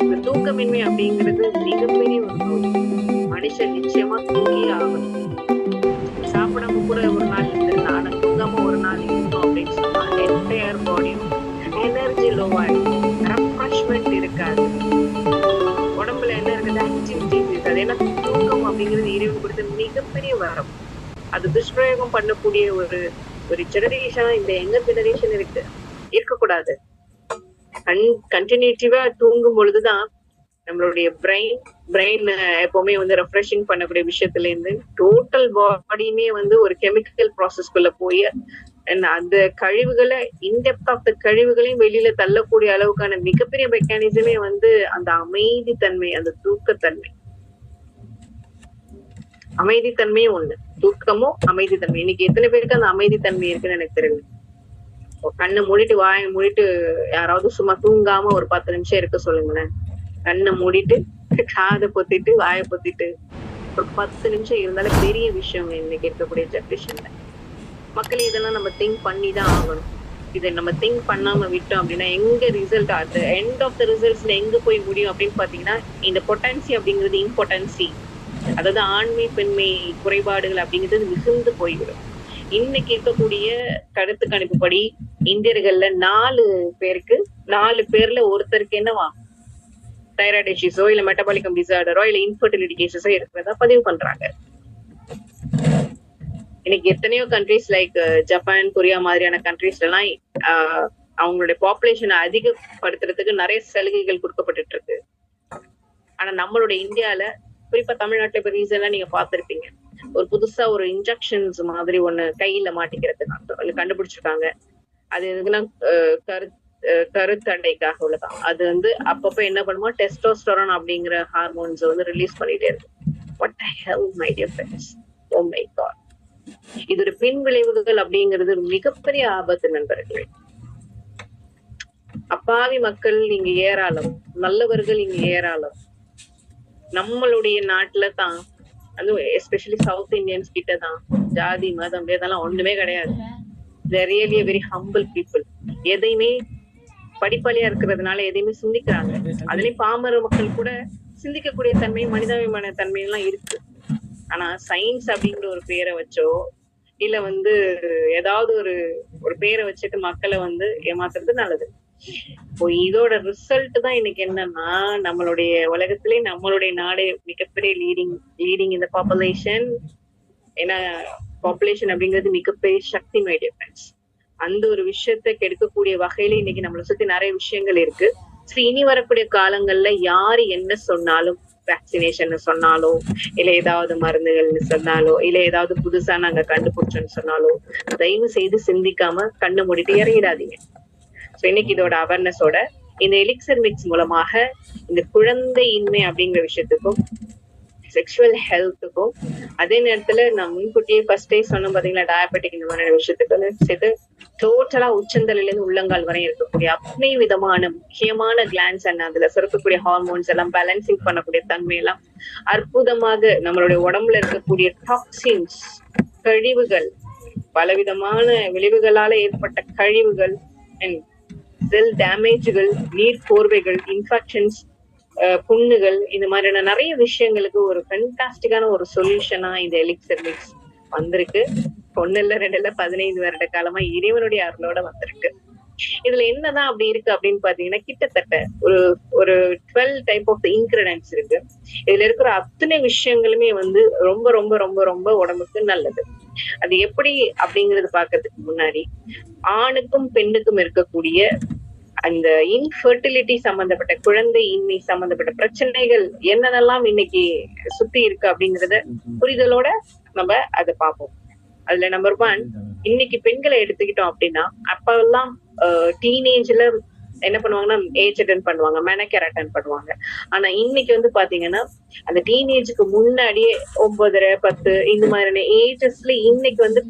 இந்த தூக்கமின்மை அப்படிங்கிறது மிகப்பெரிய ஒரு நோய். மனுஷன் நிச்சயமா தூங்கியே ஆகணும். சாப்பிடாம கூட ஒரு நாள் இருந்திருக்கலாம், ஆனா தூங்காம ஒரு நாள் இருந்தோம் அப்படின்னு சொன்னா என்டையர் பாடியும் எனர்ஜி லோவா இருக்கும், ரெஃப்ரெஷ்மெண்ட் இருக்காது, உடம்புல என்ன இருக்குது, ஆக்டிவிட்டிஸ் இருக்காது. ஏன்னா தூக்கம் அப்படிங்கிறது இறைவன் கொடுத்த மிகப்பெரிய வரம். அது துஷ்பிரயோகம் பண்ணக்கூடிய ஒரு ஜெனரேஷனா இந்த எங்க ஜெனரேஷன் இருக்கக்கூடாது. கண்டினியூட்டிவா தூங்கும் பொழுதுதான் நம்மளுடைய பிரெயின் எப்பவுமே ரெஃப்ரெஷிங் பண்ணக்கூடிய விஷயத்துல இருந்து டோட்டல் பாடியுமே ஒரு கெமிக்கல் ப்ராசஸ்குள்ள போய் அந்த கழிவுகளை, இன்டெப்த் ஆஃப் த கழிவுகளையும் வெளியில தள்ளக்கூடிய அளவுக்கான மிகப்பெரிய மெக்கானிசமே அந்த அமைதி தன்மை, அந்த தூக்கத்தன்மை. அமைதி தன்மையும் ஒண்ணு, தூக்கமும் அமைதி தன்மை. இன்னைக்கு எத்தனை பேருக்கு அந்த அமைதி தன்மை இருக்குன்னு எனக்கு தெரியல. கண்ணை மூடிட்டு வாயை மூடிட்டு யாராவது சும்மா தூங்காம ஒரு 10 நிமிஷம் இருக்க சொல்லுங்களேன். கண்ணை மூடிட்டு காதை பொத்திட்டு வாயை பொத்திட்டு ஒரு 10 நிமிஷம் இருந்தாலே பெரிய விஷயம் இன்னைக்கு இருக்கக்கூடிய ஜெனரேஷன்ல. மக்கள் இதெல்லாம் நம்ம திங்க் பண்ணி தான் ஆகணும். இதை நம்ம திங்க் பண்ணாம விட்டோம் அப்படின்னா எங்க ரிசல்ட், அது எண்ட் ஆஃப் த ரிசல்ட்ஸ்ல எங்க போய் முடியும் அப்படின்னு பாத்தீங்கன்னா இந்த பொட்டன்சி அப்படிங்கிறது இம்பார்ட்டன்சி, அதாவது ஆண்மை பெண்மை குறைபாடுகள் அப்படிங்கிறது மிகுந்து போய்விடும். இன்னைக்கு இருக்கக்கூடிய கருத்து கணிப்புப்படி இந்தியர்கள்ல 4 பேர்ல ஒருத்தருக்கு என்னவா தைராய்டு இஷ்யூஸோ இல்ல மெட்டபாலிக்கம் டிசார்டரோ இல்ல இன்ஃபர்டிலிட்டி கேசஸோ இருக்கிறதா பதிவு பண்றாங்க. இன்னைக்கு எத்தனையோ கண்ட்ரிஸ் லைக் ஜப்பான், கொரியா மாதிரியான கண்ட்ரிஸ்ல எல்லாம் அவங்களுடைய பாப்புலேஷனை அதிகப்படுத்துறதுக்கு நிறைய சலுகைகள் கொடுக்கப்பட்டு இருக்கு. ஆனா நம்மளுடைய இந்தியால, குறிப்பா தமிழ்நாட்டுல இப்ப ரீசன்லாம் நீங்க பாத்திருப்பீங்க, ஒரு புதுசா ஒரு இன்ஜெக்ஷன்ஸ் மாதிரி ஒண்ணு கையில மாட்டிக்கிறதுக்கு கண்டுபிடிச்சிருக்காங்க. அது எதுக்குன்னா கருத்தடைக்காக உள்ளதான். அது வந்து அப்பப்ப என்ன பண்ணுமா, டெஸ்டோஸ்டெரான் அப்படிங்கிற ஹார்மோன்ஸ் வந்து ரிலீஸ் பண்ணிட்டே இருக்கும். What the hell my dear friends, oh my god. இது ஒரு பின் விளைவுகள் அப்படிங்கிறது மிகப்பெரிய ஆபத்து நண்பர்களே. அப்பாவி மக்கள் இங்க ஏராளம், நல்லவர்கள் இங்க ஏராளம். நம்மளுடைய நாட்டுல தான், அதுவும் எஸ்பெஷலி சவுத் இந்தியன்ஸ் கிட்ட தான் ஜாதி மதம் இதெல்லாம் ஒண்ணுமே கிடையாது. they're really a very humble people. எதையுமே படிப்பாளியா இருக்கிறதுனால எதையுமே சிந்திக்கிறாங்க. அதுலயும் பாமர மக்கள் கூட சிந்திக்கக்கூடிய தன்மை, மனிதாபிமான தன்மை எல்லாம் இருக்கு. ஆனா சயின்ஸ் அப்படிங்கிற ஒரு பேரை வச்சோ இல்ல வந்து ஏதாவது ஒரு பேரை வச்சுட்டு மக்களை வந்து ஏமாத்துறது நல்லது. இப்போ இதோட ரிசல்ட் தான் இன்னைக்கு என்னன்னா, நம்மளுடைய உலகத்திலே நம்மளுடைய நாடு மிகப்பெரிய லீடிங் இந்த பாப்புலேஷன். ஏன்னா பாப்புலேஷன் அப்படிங்கிறது மிகப்பெரிய சக்தி மை டியர் ஃப்ரெண்ட்ஸ். அந்த ஒரு விஷயத்த கெடுக்கக்கூடிய வகையில இன்னைக்கு நம்மளை சுத்தி நிறைய விஷயங்கள் இருக்கு. சரி, இனி வரக்கூடிய காலங்கள்ல யாரு என்ன சொன்னாலும், வேக்சினேஷன் சொன்னாலோ இல்ல ஏதாவது மருந்துகள்னு சொன்னாலோ இல்ல ஏதாவது புதுசா நாங்க கண்டுபிடிச்சோன்னு சொன்னாலோ தயவு செய்து சிந்திக்காம கண்ணு மூடிட்டு இறங்கிடாதீங்க. சோ இன்னைக்கு இதோட அவேர்னஸோட இந்த எலிக்சர் மிக்ஸ் மூலமாக இந்த குழந்தையின்மை அப்படிங்கிற விஷயத்துக்கும் செக்ஷுவல் ஹெல்த்துக்கும், அதே நேரத்துல நான் முன்கூட்டியே ஃபர்ஸ்டே சொன்ன பாத்தீங்களா டயபெட்டிக் இந்த மாதிரியான விஷயத்துக்கு சேர்த்து டோட்டலா உச்சந்தலையில இருந்து உள்ளங்கால் வரை இருக்கக்கூடிய அத்தனை விதமான முக்கியமான கிளான்ஸ் அண்ட் அதுல சுரக்கக்கூடிய ஹார்மோன்ஸ் எல்லாம் பேலன்சிங் பண்ணக்கூடிய தன்மை எல்லாம் அற்புதமாக நம்மளுடைய உடம்புல இருக்கக்கூடிய டாக்ஸின்ஸ், கழிவுகள், பலவிதமான விளைவுகளால ஏற்பட்ட கழிவுகள் அண்ட் செல் டேமேஜ்கள், நீர் கோர்வைகள், இன்ஃபெக்ஷன்ஸ், புண்ணுகள், இந்த மாதிரியான நிறைய விஷயங்களுக்கு ஒரு ஃபென்டாஸ்டிக்கான ஒரு சொல்யூஷனா இந்த எலிக்சர் மிக்ஸ் வந்திருக்கு. 1 இல்ல 2 இல்ல 15 வருட காலமா இறைவனுடைய அருளோட வந்திருக்கு. இதுல என்னதான் அப்படி இருக்கு அப்படின்னு பாத்தீங்கன்னா, கிட்டத்தட்ட ஒரு 12 டைப் ஆஃப் இன்கிரிடியன்ட்ஸ் இருக்கு. இதுல இருக்கிற அத்தனை விஷயங்களுமே வந்து ரொம்ப ரொம்ப ரொம்ப ரொம்ப உடம்புக்கு நல்லது. அது எப்படி அப்படிங்கறது பாக்குறதுக்கு முன்னாடி, ஆணுக்கும் பெண்ணுக்கும் இருக்கக்கூடிய அந்த இன்ஃபர்டிலிட்டி சம்பந்தப்பட்ட, குழந்தை இன்மை சம்பந்தப்பட்ட பிரச்சனைகள் என்னென்னலாம் இன்னைக்கு சுத்தி இருக்கு அப்படிங்கறத புரிதலோட நம்ம அதை பார்ப்போம். அதுல நம்பர் 1, இன்னைக்கு பெண்களை எடுத்துக்கிட்டோம் அப்படின்னா, அப்பெல்லாம் டீனேஜ்ல என்ன பண்ணுவாங்கன்னா ஏஜ் அட்டன் பண்ணுவாங்க, மெனக்கேர் அட்டன் பண்ணுவாங்க. ஆனா இன்னைக்கு வந்து பாத்தீங்கன்னா அந்த டீனேஜுக்கு முன்னாடியே 9, 10 இந்த மாதிரியான ஏஜஸ்ல இன்னைக்கு வந்து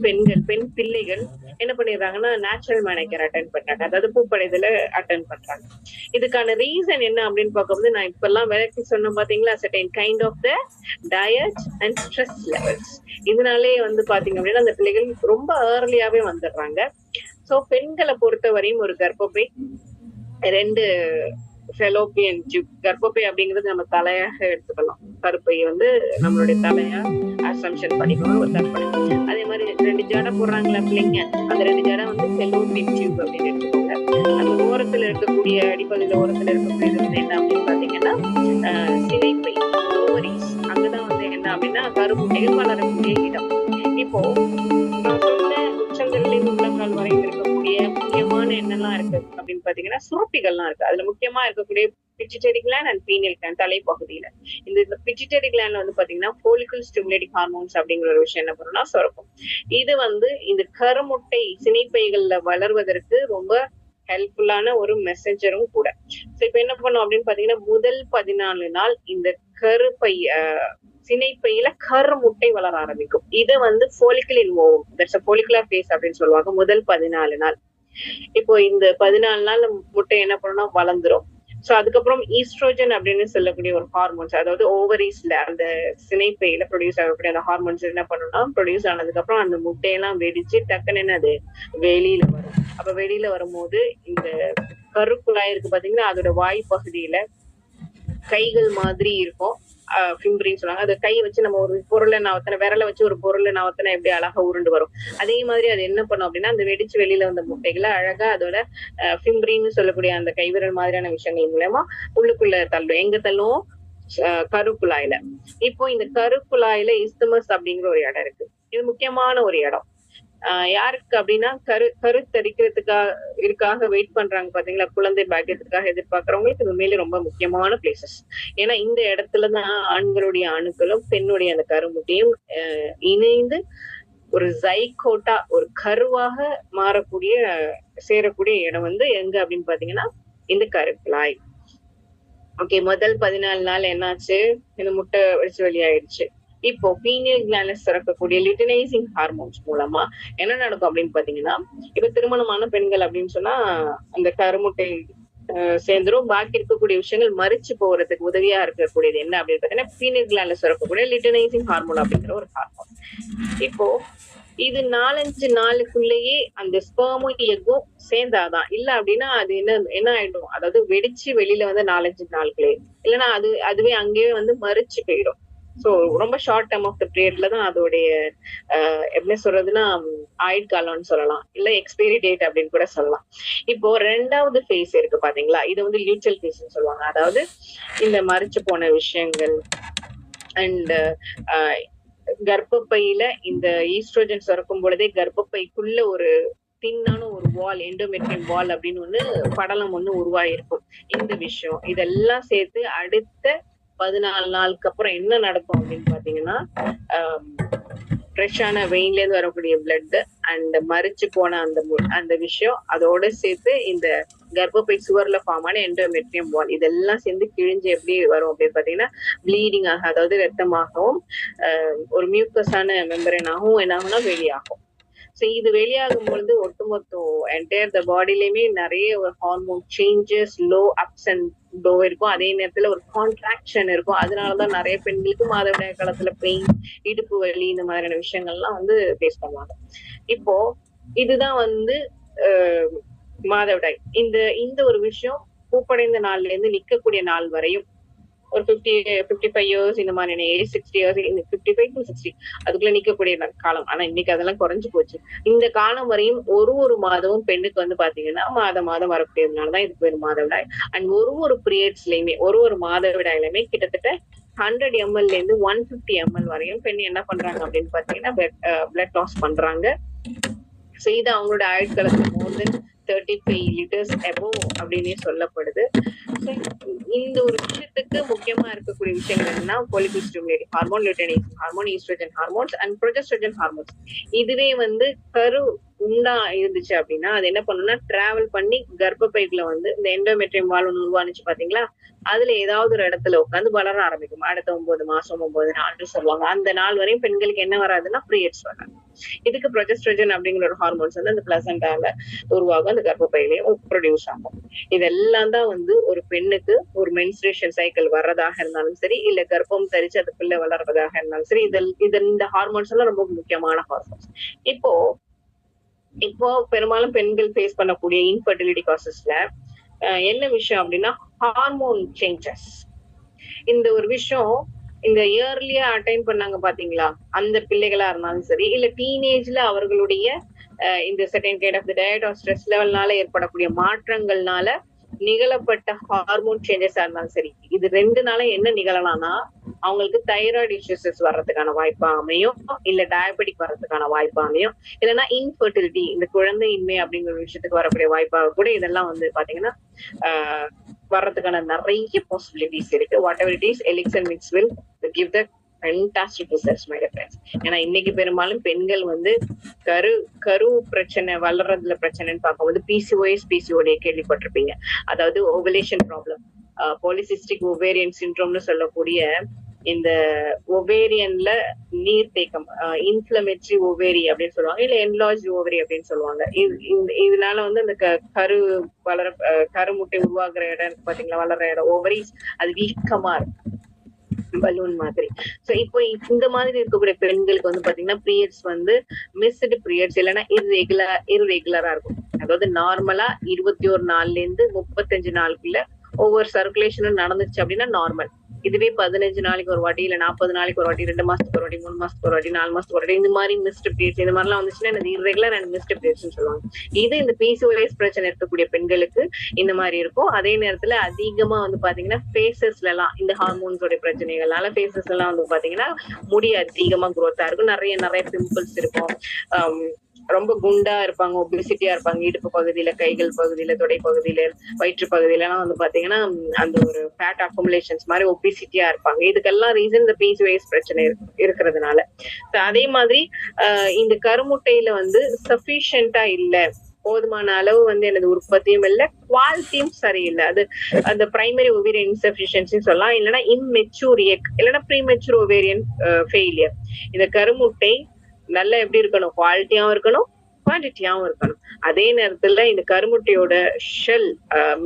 பெண் பிள்ளைகள் என்ன பண்ணிடுறாங்கன்னா நேச்சுரல் மெனக்கேர் அட்டன் பண்றாங்க, அதாவது பூப்படைதல அட்டன் பண்றாங்க. இதுக்கான ரீசன் என்ன அப்படின்னு பார்க்கும்போது, நான் இப்பெல்லாம் விளக்கி சொன்ன பாத்தீங்களா, certain kind of the diet and stress levels. இதனாலே வந்து பாத்தீங்க அப்படின்னா அந்த பிள்ளைகள் ரொம்ப ஏர்லியாவே வந்துடுறாங்க. சோ பெண்களை பொறுத்த வரையும் ஒரு கர்ப்பப்பை, 2 ஃபெலோப்பியன் டியூப். கர்ப்பப்பை அப்படிங்கிறது நம்ம தலையாக எடுத்துக்கலாம், கருப்பை வந்து நம்மளுடைய தலையா அசம்ஷன் பண்ணிக்கணும், ஒரு கற்பனை. அதே மாதிரி 2 ஜடை போடுறாங்களா பிள்ளைங்க, அந்த 2 ஜடை வந்து ஃபெலோப்பியன் டியூப் அப்படின்னு எடுத்துக்கோங்க. அந்த ஓரத்துல இருக்கக்கூடிய அடிப்பகுதியில ஓரத்துல இருக்கக்கூடியது வந்து என்ன அப்படின்னு பாத்தீங்கன்னா சினைப்பை, ஓவரிஸ். அங்கதான் வந்து என்ன அப்படின்னா கருமுட்டைகள் வளரக்கூடிய இடம். இப்போ நான் சொன்ன உச்சந்தலையிலிருந்து உள்ளங்கால் வரை இருக்கக்கூடிய முக்கியமான என்னெல்லாம் இருக்கு அப்படின்னு பாத்தீங்கன்னா சுரப்பிகள்லாம் இருக்கு. அதுல முக்கியமா இருக்கக்கூடிய pituitary gland and pineal gland தலைப்பகுதியில. இந்த பிட்யூட்டரி கிளாண்ட்ல வந்து பாத்தீங்கன்னா ஃபோலிகல் ஸ்டிமுலேட்டிங் ஹார்மோன்ஸ் அப்படிங்கிற ஒரு விஷயம் என்ன பண்ணும்னா சுரக்கும். இது வந்து இந்த கருமுட்டை சினைப்பைகள்ல வளர்வதற்கு ரொம்ப ஹெல்ப்ஃபுல்லான ஒரு மெசேஜரும் கூட. சோ இப்ப என்ன பண்ணும் அப்படின்னு பாத்தீங்கன்னா, முதல் 14 நாள் இந்த கருப்பை சினைப்பையில கருமுட்டை வளர ஆரம்பிக்கும். இத வந்து follicle in ovum, that's a follicular phase அப்படின்னு சொல்லுவாங்க. முதல் 14 நாள். இப்போ இந்த 14 நாள் முட்டை என்ன பண்ணும்னா வளர்ந்துரும். சோ அதுக்கப்புறம் ஈஸ்ட்ரோஜன் அப்படின்னு சொல்லக்கூடிய ஒரு ஹார்மோன்ஸ், அதாவது ஓவரீஸ்ல அந்த சினைப்பையில ப்ரொடியூஸ் ஆகக்கூடிய அந்த ஹார்மோன்ஸ் என்ன பண்ணணும்னா ப்ரொடியூஸ் ஆனதுக்கு அப்புறம் அந்த முட்டையெல்லாம் வெடிச்சு டக்குன்னு என்னது வெளியில வரும். அப்ப வெளியில வரும்போது இந்த கருக்குழாய் இருக்கு பாத்தீங்கன்னா, அதோட வாய் பகுதியில கைகள் மாதிரி இருக்கும், ஃபிம்பரின்னு சொல்லுவாங்க. அது கை வச்சு நம்ம ஒரு பொருளை நவத்தனை, விரலை வச்சு ஒரு பொருளை நவத்தனை எப்படி அழகா உருண்டு வரும், அதே மாதிரி அது என்ன பண்ணும் அப்படின்னா அந்த வெடிச்சு வெளியில வந்த முட்டைகளை அழகா அதோட ஃபிம்பரின்னு சொல்லக்கூடிய அந்த கைவிரல் மாதிரியான விஷயங்கள் மூலமா உள்ளுக்குள்ள தள்ளும். எங்க தள்ளும்? கருக்குழாயில. இப்போ இந்த கருக்குழாயில இஸ்தமஸ் அப்படிங்கிற ஒரு இடம் இருக்கு. இது முக்கியமான ஒரு இடம். யாருக்கு அப்படின்னா கருத்தரிக்கிறதுக்காக வெயிட் பண்றாங்க பாத்தீங்களா, குழந்தை பாக்கியத்துக்காக எதிர்பார்க்கறவங்களுக்கு இது உண்மையிலே ரொம்ப முக்கியமான பிளேசஸ். ஏன்னா இந்த இடத்துலதான் ஆண்களுடைய அணுக்களும் பெண்ணுடைய அந்த கருமுட்டையும் இணைந்து ஒரு ஜைகோட்டா ஒரு கருவாக சேரக்கூடிய இடம் வந்து எங்க அப்படின்னு பாத்தீங்கன்னா இந்த கருக்குழாய். ஓகே, முதல் 14 நாள் என்னாச்சு, இந்த முட்டை வெடிச்சு வெளியாயிடுச்சு. இப்போ பீனியல் கிளாண்ட்ல சுரக்கக்கூடிய லியூட்டினைசிங் ஹார்மோன்ஸ் மூலமா என்ன நடக்கும் அப்படின்னு பாத்தீங்கன்னா, இப்ப திருமணமான பெண்கள் அப்படின்னு சொன்னா அந்த கருமுட்டை சேர்ந்துரும். பாக்கி இருக்கக்கூடிய விஷயங்கள் மறிச்சு போறதுக்கு உதவியா இருக்கக்கூடியது என்ன அப்படின்னு பாத்தீங்கன்னா பீனியல் கிளாண்ட்ல சுரக்கக்கூடிய லியூட்டினைசிங் ஹார்மோன் அப்படிங்கிற ஒரு ஹார்மோன். இப்போ இது 4-5 நாளுக்குள்ளேயே அந்த ஸ்பெர்மும் எக்கும் சேர்ந்தாதான். இல்ல அப்படின்னா அது என்ன ஆயிடும், அதாவது வெடிச்சு வெளியில வந்து 4-5 நாளுக்குள்ளே, இல்லைன்னா அதுவே அங்கேயே வந்து மறிச்சு போயிடும். சோ ரொம்ப ஷார்ட் டைம் ஆஃப் த பீரியட்ல தான் அதோடைய எப்படி சொல்றதுன்னா ஆயுட்காலம்னு சொல்லலாம், இல்ல எக்ஸ்பைரி டேட் அப்படின்னு கூட சொல்லலாம். இப்போ 2வது ஃபேஸ் இருக்கு பாத்தீங்களா, இது வந்து லியூட்டல் ஃபேஸ்ன்னு சொல்லுவாங்க. அதாவது இந்த மறிச்சு போன விஷயங்கள் அண்ட் கர்ப்பப்பையில இந்த ஈஸ்ட்ரோஜன் சுரக்கும் பொழுதே கர்ப்பப்பைக்குள்ள ஒரு தின்னான ஒரு வால், எண்டோமெட்ரியம் வால் அப்படின்னு படலம் உருவாயிருக்கும். இந்த விஷயம் இதெல்லாம் சேர்த்து அடுத்த 14 நாளுக்கு அப்புறம் என்ன நடக்கும் அப்படின்னு பாத்தீங்கன்னா ஃப்ரெஷ்ஷான வெயின்ல இருந்து வரக்கூடிய பிளட் அண்ட் மறிச்சு போன அந்த விஷயம் அதோட சேர்த்து இந்த கர்ப்பப்பை சுவர்ல ஃபார்ம் ஆன எண்டோமெட்ரியம் வால் இதெல்லாம் சேர்ந்து கிழிஞ்சு எப்படி வரும் அப்படின்னு பாத்தீங்கன்னா ப்ளீடிங் ஆக, அதாவது ரத்தமாகவும் ஒரு மியூக்கஸான மெம்பரேனாகவும் என்ன ஆகும்னா வெளியாகும். சோ இது வெளியாகும் பொழுது ஒட்டுமொத்தம் என்டையர் த பாடியிலுமே நிறைய ஒரு hormone changes, low ups and low இருக்கும். அதே நேரத்துல ஒரு கான்ட்ராக்ஷன் இருக்கும். அதனாலதான் நிறைய பெண்களுக்கு மாதவிடாய் காலத்துல பெயின், இடுப்பு வலி இந்த மாதிரியான விஷயங்கள்லாம் ஃபேஸ் பண்ணுவாங்க. இப்போ இதுதான் மாதவிடாய். இந்த ஒரு விஷயம் பூப்படைந்த நாள்ல இருந்து நிக்கக்கூடிய நாள் வரையும் ஒரு 55 இயர்ஸ் இந்த மாதிரி ஏஜ், 60 இயர்ஸ், 55 to 60 அதுக்குள்ள நிக்கக்கூடிய காலம். ஆனா இன்னைக்கு அதெல்லாம் குறைஞ்சு போச்சு. இந்த காலம் வரையும் ஒரு மாதமும் பெண்ணுக்கு பாத்தீங்கன்னா மாதம் வரக்கூடியதுனாலதான் இதுக்கு பேர் மாதவிடாய். அண்ட் ஒரு பீரியட்ஸ்லயுமே ஒரு மாதவிடாயிலுமே கிட்டத்தட்ட 100 ml இருந்து 150 ml வரையும் பெண் என்ன பண்றாங்க அப்படின்னு பாத்தீங்கன்னா பிளட் லாஸ் பண்றாங்க. சோ இது அவங்களோட ஆயுட்காலத்துல மோர் தென் 35 liters above அப்படின்னே சொல்லப்படுது. இந்த ஒரு விஷயத்துக்கு முக்கியமா இருக்கக்கூடிய விஷயங்கள் என்னன்னா follicle stimulating hormone, luteinizing hormone, oestrogen hormones and progestogen hormones. இதுவே கரு உண்டா இருந்துச்சு அப்படின்னா அது என்ன பண்ணும்னா டிராவல் பண்ணி கர்ப்பப்பைக்குள்ள இந்த எண்டோமெட்ரியம் வால் உருவானுச்சு பாத்தீங்களா, அதுல ஏதாவது ஒரு இடத்துல உட்காந்து வளர ஆரம்பிக்கும். அடுத்த 9 மாசம் 9 நாள் சொல்லுவாங்க. அந்த நாள் வரையும் பெண்களுக்கு என்ன வராதுன்னா பீரியட்ஸ் வராது. இதுக்கு ப்ரொஜெஸ்ட்ரோஜன் அப்படிங்கிற ஒரு ஹார்மோன்ஸ் அந்த பிளசண்டால உருவாகும், அந்த கர்ப்பப்பையிலையும் ப்ரொடியூஸ் ஆகும். இதெல்லாம் தான் ஒரு பெண்ணுக்கு ஒரு மென்ஸ்ட்ரேஷன் சைக்கிள் வர்றதாக இருந்தாலும் சரி, இல்ல கர்ப்பம் தரிச்சு அது பிள்ளை வளர்றதாக இருந்தாலும் சரி, இந்த ஹார்மோன்ஸ் எல்லாம் ரொம்ப முக்கியமான ஹார்மோன்ஸ். இப்போ பெரும்பாலும் பெண்கள் ஃபேஸ் பண்ணக்கூடிய இன்ஃபர்டிலிட்டி காசஸ்ல என்ன விஷயம் அப்படின்னா ஹார்மோன் சேஞ்சஸ். இந்த ஒரு விஷயம் இந்த இயர்லியா அட்டைன் பண்ணாங்க பாத்தீங்களா, அந்த பிள்ளைகளா இருந்தாலும் சரி, இல்ல டீனேஜ்ல அவர்களுடைய இந்த second kind of the diet or stress லெவல்னால ஏற்படக்கூடிய மாற்றங்கள்னால நிகழப்பட்ட ஹார்மோன் சேஞ்சஸா இருந்தாலும் சரி, இது 2 என்ன நிகழலாம்னா அவங்களுக்கு தைராய்டு இஷ்யூஸ் வர்றதுக்கான வாய்ப்பா அமையும், இல்ல டயபெட்டிக் வர்றதுக்கான வாய்ப்பா அமையும், இல்லைன்னா இன்ஃபர்டிலிட்டி இந்த குழந்தையின்மை அப்படிங்கிற விஷயத்துக்கு வரக்கூடிய வாய்ப்பாக கூட இதெல்லாம் பாத்தீங்கன்னா வர்றதுக்கான நிறைய பாசிபிலிட்டிஸ் இருக்கு. What ever it is, elixir mix will give the fantastic results, my dear friends. ஏன்னா இன்னைக்கு பெரும்பாலும் பெண்கள் கரு பிரச்சனை வளர்றதுல பிரச்சனைன்னு பார்க்கும்போது PCOD கேள்விப்பட்டிருப்பீங்க. அதாவது ஓவலேஷன் ப்ராப்ளம், பாலிசிஸ்டிக் ஓவேரியன் சிண்ட்ரோம்னு சொல்லக்கூடிய இந்த ஒவேரியன்ல நீர் தேக்கம், இன்ஃப்ளமேட்டரி ஓவேரி அப்படின்னு சொல்லுவாங்க, இல்ல என்லார்ஜ் ஓவரி அப்படின்னு சொல்லுவாங்க. இதனால அந்த கருமுட்டை உருவாக்குற இடம் பாத்தீங்களா, வளர்ற இடம் ஓவரிஸ் அது வீக்கமா இருக்கும், பலூன் மாதிரி. சோ இப்போ இந்த மாதிரி இருக்கக்கூடிய பெண்களுக்கு பாத்தீங்கன்னா பீரியட்ஸ் மிஸ்டு பீரியட்ஸ் இல்லைன்னா இர்ரெகுலரா இருக்கும். அதாவது நார்மலா 21 நாள்ல இருந்து 35 நாளுக்குள்ள ஒவ்வொரு சர்க்குலேஷனும் நடந்துச்சு அப்படின்னா நார்மல். இதுவே 15 நாளைக்கு ஒரு வாட்டி, இல்ல 40 நாளைக்கு ஒரு வாட்டி, 2 மாசத்துக்கு ஒரு வாட்டி, 3 மாசத்துக்கு ஒரு வாட்டி, 4 மாசத்துக்கு ஒரு வாட்டி, இந்த மாதிரி மிஸ்டு பீரியட்ஸ் இந்த மாதிரிலாம் வந்துச்சுன்னா இது இர்ரெகுலர் அண்ட் மிஸ்டு பீரியட்ஸ் சொல்லுவாங்க. இது இந்த PCOS பிரச்சனை இருக்கக்கூடிய பெண்களுக்கு இந்த மாதிரி இருக்கும். அதே நேரத்துல அதிகமா பாத்தீங்கன்னா ஃபேஸஸ்ல எல்லாம் இந்த ஹார்மோன்ஸோட பிரச்சனைகள்னால ஃபேஸஸ்ல எல்லாம் பாத்தீங்கன்னா முடி அதிகமா குரோத்தா இருக்கும், நிறைய பிம்பிள்ஸ் இருக்கும், ரொம்ப குண்டா இருப்பாங்க, ஒபிசிட்டியா இருப்பாங்க, இடுப்பு பகுதியில, கைகள் பகுதியில, தொடை பகுதியில, வயிற்று பகுதியிலலாம் வந்து பாத்தீங்கன்னா அந்த ஒரு ஃபேட் அக்குமுலேஷன்ஸ் மாதிரி ஒபிசிட்டியா இருப்பாங்க. இதுக்கெல்லாம் ரீசன் இந்த பிசிஓஎஸ் பிரச்சனை இருக்கிறதுனால. அதே மாதிரி இந்த கருமுட்டையில வந்து சஃபிஷியன்டா இல்ல, போதுமான அளவு வந்து எனது உற்பத்தியும் இல்ல, குவாலிட்டியும் சரியில்லை. அது அந்த பிரைமரி ஒவேரியன் இன்சஃபிஷியன்சி சொல்லலாம், இல்லைன்னா இம்மெச்சூர் எக், இல்லைன்னா ப்ரீமெச்சூர் ஒவேரியன் ஃபெயிலியர். இந்த கருமுட்டை நல்லா எப்படி இருக்கணும், குவாலிட்டியாவும் இருக்கணும், குவான்டிட்டியாவும் இருக்கணும். அதே நேரத்துல இந்த கருமுட்டையோட ஷெல்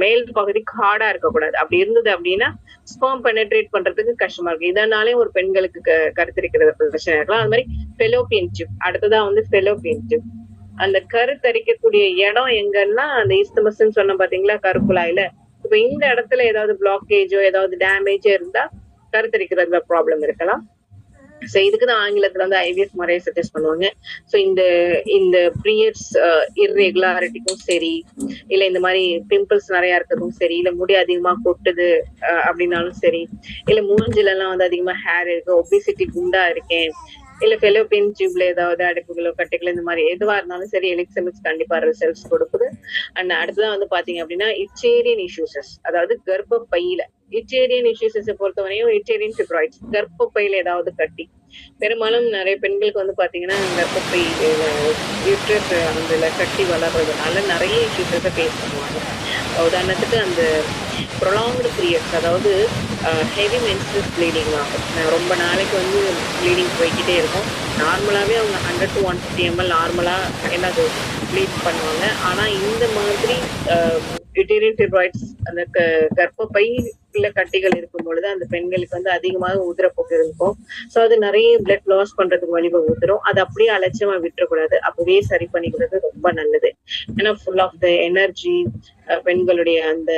மேல் பகுதி ஹார்டா இருக்கக்கூடாது. அப்படி இருந்தது அப்படின்னா ஸ்பெர்ம் பெனட்ரேட் பண்றதுக்கு கஷ்டமா இருக்கு. இதனாலே ஒரு பெண்களுக்கு கருத்தரிக்கிறது பிரச்சனை இருக்கலாம். அது மாதிரி ஃபெலோப்பியன் டியூப், அடுத்ததான் வந்து ஃபெலோப்பியன் டியூப். அந்த கருத்தரிக்கக்கூடிய இடம் எங்கன்னா அந்த இஸ்தமஸ் சொன்ன பாத்தீங்களா கருக்குழாயில, இப்ப இந்த இடத்துல ஏதாவது பிளாக்கேஜோ ஏதாவது டேமேஜோ இருந்தா கருத்தரிக்கிறதுல ப்ராப்ளம் இருக்கலாம். சோ இதுக்குதான் ஆங்கிலத்துல வந்து ஐவிஎஃப் முறையை சஜஸ்ட் பண்ணுவாங்க. சோ இந்த பீரியட்ஸ் இர்ரெகுலாரிட்டிக்கும் சரி, இல்ல இந்த மாதிரி பிம்பிள்ஸ் நிறைய இருக்கிறதும் சரி, இல்ல முடி அதிகமா கொட்டுது அப்படின்னாலும் சரி, இல்ல மூஞ்சில எல்லாம் வந்து அதிகமா ஹேர் இருக்கு, ஒபிசிட்டி குண்டா இருக்கேன், இல்ல ஃபெலோப்பியன் டியூப்ல ஏதாவது அடைப்புகளோ கட்டைகளோ இந்த மாதிரி எதுவா இருந்தாலும் சரி, எலிக்சமிக்ஸ் கண்டிப்பா ரிசல்ட்ஸ் கொடுக்குது. அண்ட் அடுத்ததான் வந்து பாத்தீங்க அப்படின்னா இச்சேரியன் இஷ்யூசஸ், அதாவது கர்ப்பப்பையில இச்சேரியன் இஷ்யூசஸை பொறுத்தவரையும் இச்சேரியன் ஃபிப்ராய்ட்ஸ், கர்ப்பப்பையில ஏதாவது கட்டி, பெரும்பாலும் நிறைய பெண்களுக்கு வந்து பாத்தீங்கன்னா கர்ப்பப்பை யூட்ரஸ் அந்த கட்டி வளர்றதுனால நிறைய இஷ்யூஸஸை ஃபேஸ் பண்ணுவாங்க. உதாரணத்துக்கு அந்த ப்ரொலாங்டு பீரியட்ஸ், அதாவது ஹெவி மென்ஸ்ட்ரல் ப்ளீடிங் ஆகும், ரொம்ப நாளைக்கு வந்து ப்ளீடிங் போய்கிட்டே இருக்கும். நார்மலாவே அவங்க 100 to 150 ml நார்மலா என்னது ப்ளீட் பண்ணுவாங்க. ஆனா இந்த மாதிரி யூட்டேரியன் ஃபிப்ராய்ட்ஸ் அந்த கர்ப்பப்பையில கட்டிகள் இருக்கும் பொழுது அந்த பெண்களுக்கு வந்து அதிகமாக உதிரப்போக்கு இருக்கும். சோ அது நிறைய பிளட் லாஸ் பண்றதுக்கு வழிவகுத்துரும். அது அப்படியே அலட்சியமா விட்டுறக்கூடாது, அப்பவே சரி பண்ணிக்கிறது ரொம்ப நல்லது. ஏன்னா ஃபுல் ஆஃப் த எனர்ஜி, பெண்களுடைய அந்த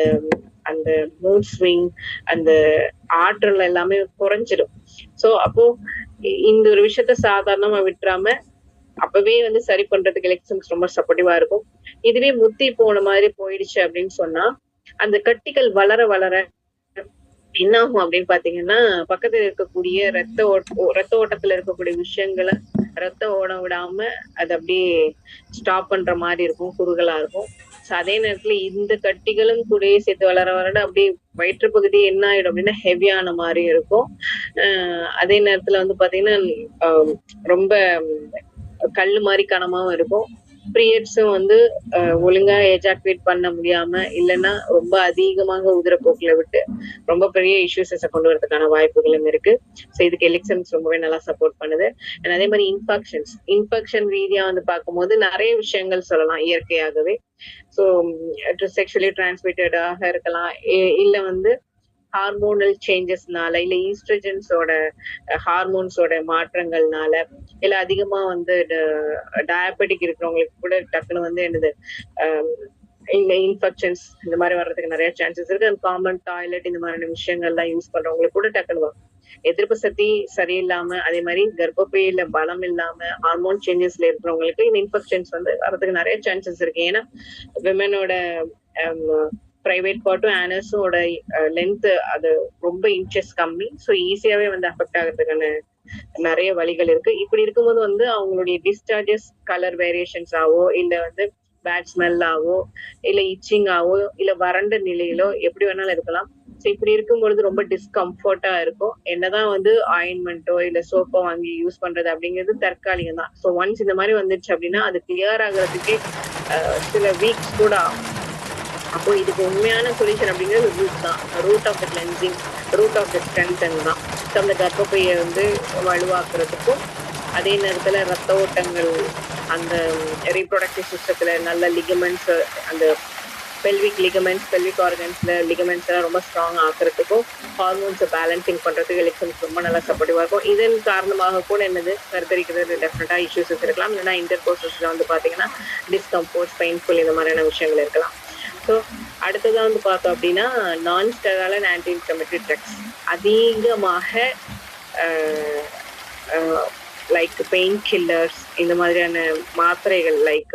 அந்த மூட் ஸ்விங், அந்த ஆற்றல் எல்லாமே குறைஞ்சிடும். சோ அப்போ இந்த ஒரு விஷயத்த சாதாரணமா விட்டுறாம அப்பவே வந்து சரி பண்றதுக்கு எலெக்ஷன்ஸ் ரொம்ப சப்போர்ட்டிவா இருக்கும். இதுவே முத்தி போன மாதிரி போயிடுச்சு அப்படின்னு சொன்னா அந்த கட்டிகள் வளர வளர என்ன ஆகும் அப்படின்னு பாத்தீங்கன்னா, பக்கத்துல இருக்கக்கூடிய ரத்த ஓட்டத்துல இருக்கக்கூடிய விஷயங்களை ரத்த ஓட விடாம அது அப்படியே ஸ்டாப் பண்ற மாதிரி இருக்கும், குறுகலா இருக்கும். அதே நேரத்துல இந்த கட்டிகளும் கூடயே சேர்த்து வளர வளர அப்படியே வயிற்று பகுதி என்ன ஆயிடும் அப்படின்னா ஹெவியான மாதிரி இருக்கும். அதே நேரத்துல வந்து பாத்தீங்கன்னா ரொம்ப கல்லு மாதிரி கனமாவும் இருக்கும். பீரியட்ஸும் வந்து ஒழுங்கா எஜாக்குவேட் பண்ண முடியாம, இல்லைன்னா ரொம்ப அதிகமாக உதிரப்போக்குல விட்டு ரொம்ப பெரிய இஷ்யூஸஸை கொண்டு வரதுக்கான வாய்ப்புகளும் இருக்கு. ஸோ இதுக்கு எலிக்சன்ஸ் ரொம்பவே நல்லா சப்போர்ட் பண்ணுது. அண்ட் அதே மாதிரி இன்ஃபெக்ஷன் ரீதியா வந்து பார்க்கும்போது நிறைய விஷயங்கள் சொல்லலாம் இயற்கையாகவே. ஸோ செக்ஷுவலி டிரான்ஸ்மிட்டடாக இருக்கலாம், இல்ல வந்து ஹார்மோனல் சேஞ்சஸ்னால, இல்ல ஈஸ்ட்ரஜன்ஸோட ஹார்மோன்ஸோட மாற்றங்கள்னால, இல்ல அதிகமா வந்து டயபெட்டிக் இருக்கிறவங்களுக்கு கூட டக்குன்னு வந்து என்னது இந்த இன்ஃபெக்ஷன்ஸ் இந்த மாதிரி வர்றதுக்கு நிறைய சான்சஸ் இருக்கு. அந்த காமன் டாய்லெட் இந்த மாதிரியான விஷயங்கள்லாம் யூஸ் பண்றவங்களுக்கு கூட டக்குன்னு வரும். எதிர்ப்பு சக்தி சரியில்லாம, அதே மாதிரி கர்ப்பப்பையில பலம் இல்லாம, ஹார்மோன் சேஞ்சஸ்ல இருக்கிறவங்களுக்கு இந்த இன்ஃபெக்ஷன்ஸ் வந்து வர்றதுக்கு நிறைய சான்சஸ் இருக்கு. ஏன்னா விமனோட பிரைவேட் பார்ட்டும் ஆனஸோட லென்த் அது ரொம்ப இன்ச்சஸ் கம்மி. ஸோ ஈஸியாவே வந்து அஃபெக்ட் ஆகிறதுக்கான நிறைய வழிகள் இருக்கு. இப்படி இருக்கும்போது வந்து அவங்களுடைய டிஸ்சார்ஜஸ் கலர் வேரியேஷன்ஸ் ஆவோ, இல்ல வந்து பேட் ஸ்மெல் ஆவோ, இல்ல இச்சிங் ஆவோ, இல்ல வறண்ட நிலையிலோ எப்படி வேணாலும் இருக்கலாம். ஸோ இப்படி இருக்கும்பொழுது ரொம்ப டிஸ்கம்ஃபர்ட்டா இருக்கும். என்னதான் வந்து ஆயின்மெண்ட்டோ இல்ல சோப்போ வாங்கி யூஸ் பண்றது அப்படிங்கிறது தற்காலிகம் தான். ஸோ ஒன்ஸ் இந்த மாதிரி வந்துருச்சு அப்படின்னா அது கிளியர் ஆகுறதுக்கே சில வீக்ஸ் கூட ஆகும். அப்போ இதுக்கு உண்மையான சொல்யூஷன் அப்படிங்கிறது ரூட் தான், root of the cleansing, root of the strengthen தான். அந்த கர்ப்பப்பையை வந்து வலுவாக்குறதுக்கும், அதே நேரத்துல ரத்த ஓட்டங்கள், அந்த ரீப்ரொடக்டிவ் சிஸ்டத்துல நல்ல லிகமெண்ட்ஸ், அந்த பெல்விக் லிகமெண்ட்ஸ், பெல்விக் ஆர்கன்ஸ்ல லிகமெண்ட்ஸ் எல்லாம் ரொம்ப ஸ்ட்ராங் ஆக்குறதுக்கும், ஹார்மோன்ஸை பேலன்சிங் பண்றதுக்கு எலெக்ஷன்ஸ் ரொம்ப நல்லா சப்போர்ட்டிவா இருக்கும். இதன் காரணமாக கூட என்னது கருத்தரிக்கிறது டெஃபினட்டா இஷ்யூஸஸ் இருக்கலாம். இல்லைன்னா இன்டர் கோர்சஸ்ல வந்து பாத்தீங்கன்னா டிஸ்கம்ஃபோர்ட், பெயின்ஃபுல் இந்த மாதிரியான விஷயங்கள் இருக்கலாம். ஸோ அடுத்ததான் வந்து பார்த்தோம் அப்படின்னா நான் ஸ்டெராய்டல் ஆன்டி இன்ஃப்ளமேட்டரி ட்ரக்ஸ் அதிகமாக லைக் பெயின் கில்லர்ஸ், இந்த மாதிரியான மாத்திரைகள் லைக்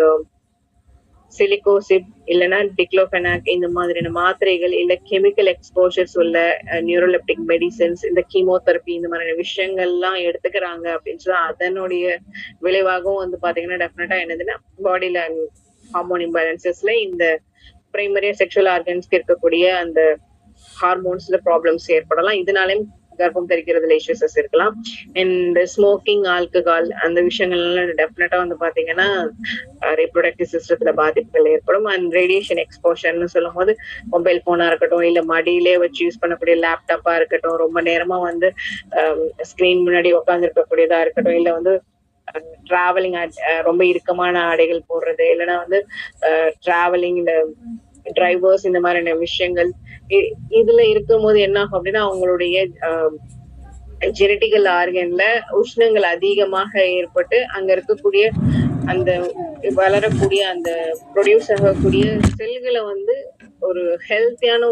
சிலிகோசிப் இல்லைன்னா டிக்ளோஃபெனாக் இந்த மாதிரியான மாத்திரைகள் இல்ல கெமிக்கல் எக்ஸ்போஷர்ஸ் உள்ள நியூரோலெப்டிக் மெடிசன்ஸ், இந்த கீமோதெரப்பி இந்த மாதிரியான விஷயங்கள்லாம் எடுத்துக்கிறாங்க அப்படின்னு சொல்லி அதனுடைய விளைவாகவும் வந்து பாத்தீங்கன்னா டெஃபினட்டா என்னதுன்னா பாடியில ஹார்மோன் இம்பேலன்சஸ்ல இந்த பிரைமரியா செக்ஷுவல் ஆர்கன்ஸ்க்கு இருக்கக்கூடிய அந்த ஹார்மோன்ஸ்ல ப்ராப்ளம்ஸ் ஏற்படலாம். இதனாலையும் கர்ப்பம் தெரிக்கிறதுல இஷ்யூஸஸ் இருக்கலாம். அண்ட் ஸ்மோக்கிங், ஆல்கஹால் அந்த விஷயங்கள்லாம் டெஃபினட்டா வந்து பாத்தீங்கன்னா ரீப்ரொடக்டிவ் சிஸ்டத்துல பாதிப்புகள் ஏற்படும். அண்ட் ரேடியேஷன் எக்ஸ்போஷர்னு சொல்லும் போது மொபைல் போனா இருக்கட்டும், இல்ல மடியிலே வச்சு யூஸ் பண்ணக்கூடிய லேப்டாப்பா இருக்கட்டும், ரொம்ப நேரமா வந்து ஸ்கிரீன் முன்னாடி உட்கார்ந்து இருக்கக்கூடியதா இருக்கட்டும், இல்ல வந்து டிராவலிங் ரொம்ப இறுக்கமான ஆடைகள் போடுறது, இல்லைன்னா வந்து டிராவலிங் இந்த டிரைவர்ஸ் இந்த மாதிரியான விஷயங்கள் இதுல இருக்கும் போது என்ன ஆகும் அப்படின்னா அவங்களுடைய ஜெனட்டிக்கல் ஆர்கன்ல உஷ்ணங்கள் அதிகமாக ஏற்பட்டு அங்க இருக்கக்கூடிய அந்த வளரக்கூடிய அந்த ப்ரொடியூஸ் ஆகக்கூடிய செல்களை வந்து ஒரு ஹெல்த்தியான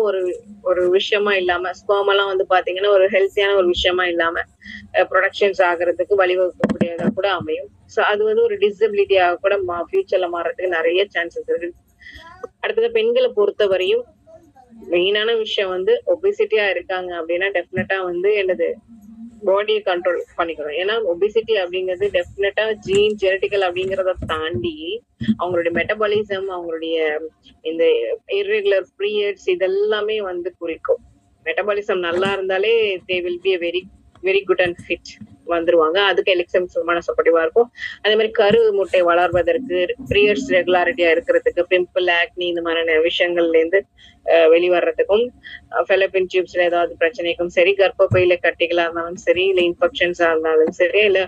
ஒரு விஷயமா இல்லாம, ஸ்பெர்ம் எல்லாம் வந்து பாத்தீங்கன்னா ஒரு ஹெல்த்தியான ஒரு விஷயமா இல்லாம ப்ரொடக்ஷன்ஸ் ஆகிறதுக்கு வழிவகுக்கக்கூடியதா கூட அமையும். சோ அது வந்து ஒரு டிசபிலிட்டியாக கூட ஃபியூச்சர்ல மாறதுக்கு நிறைய சான்சஸ் இருக்கு. அடுத்தது பெண்களை பொறுத்தவரையும் மெயினான விஷயம் வந்து ஒபிசிட்டியா இருக்காங்க அப்படின்னா டெஃபினட்டா வந்து என்னது பாடியை கண்ட்ரோல் பண்ணிக்கணும். ஏன்னா ஒபிசிட்டி அப்படிங்கிறது டெஃபினட்டா ஜெனட்டிக்கல் அப்படிங்கறத தாண்டி அவங்களுடைய மெட்டபாலிசம், அவங்களுடைய இந்த இர்ரெகுலர் பீரியட்ஸ் இதெல்லாமே வந்து குறிக்கும். மெட்டபாலிசம் நல்லா இருந்தாலே they will be very very good and fit வந்துருவாங்க. அதுக்கு எலிக்சம் சும்மான சப்போர்ட்டிவா இருக்கும். அதே மாதிரி கரு முட்டை வளர்வதற்கு, பீரியட்ஸ் ரெகுலாரிட்டியா இருக்கிறதுக்கு, பிம்பிள், ஆக்னி இந்த மாதிரியான விஷயங்கள்ல இருந்து வெளிவரத்துக்கும், ஃபெலோபியன் டியூப்ஸ்ல ஏதாவது பிரச்சனைக்கும் சரி, கர்ப்பப்பையில கட்டிகளா இருந்தாலும் சரி, இல்ல இன்ஃபெக்ஷன்ஸா இருந்தாலும் சரி, இல்ல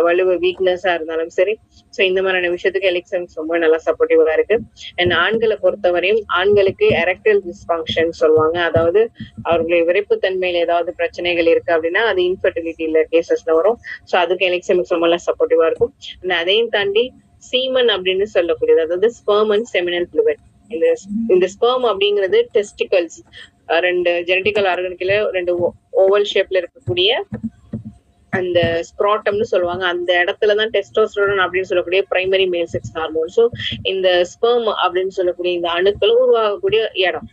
வலுவு வீக்னஸா இருந்தாலும் சரி, சோ இந்த மாதிரியான விஷயத்துக்கு எலிக்சம்ஸ் ரொம்ப நல்லா சப்போர்ட்டிவா இருக்கு. அண்ட் ஆண்களை பொறுத்தவரையும் ஆண்களுக்கு எரெக்டைல் டிஸ்ஃபங்க்ஷன் சொல்லுவாங்க. அதாவது அவர்களுடைய விரைப்பு தன்மையில ஏதாவது பிரச்சனைகள் இருக்கு அப்படின்னா அது இன்ஃபர்டிலிட்டியில கேசஸ்ல வரும். சோ அதுக்கு எலிக்சம்ஸ் ரொம்ப நல்லா சப்போர்ட்டிவா இருக்கும். அதையும் தாண்டி சீமன் அப்படின்னு சொல்லக்கூடியது, அதாவது ஸ்பெர்ம் அண்ட் செமினல் ஃப்ளூயிட். இந்த ஸ்பெர்ம் அப்படிங்கிறது டெஸ்டிகல்ஸ், ரெண்டு ஜெனட்டிக்கல் ஆர்கனுக்குள்ள ரெண்டு ஓவல் ஷேப்ல இருக்கக்கூடிய அந்த ஸ்க்ராட்டம்னு சொல்லுவாங்க. அந்த இடத்துலதான் டெஸ்டோஸ்டெரான் அப்படின்னு சொல்லக்கூடிய பிரைமரி மேல் செக்ஸ் ஹார்மோன். சோ இந்த ஸ்பெர்ம் அப்படின்னு சொல்லக்கூடிய இந்த அணுக்களும் உருவாகக்கூடிய இடம்.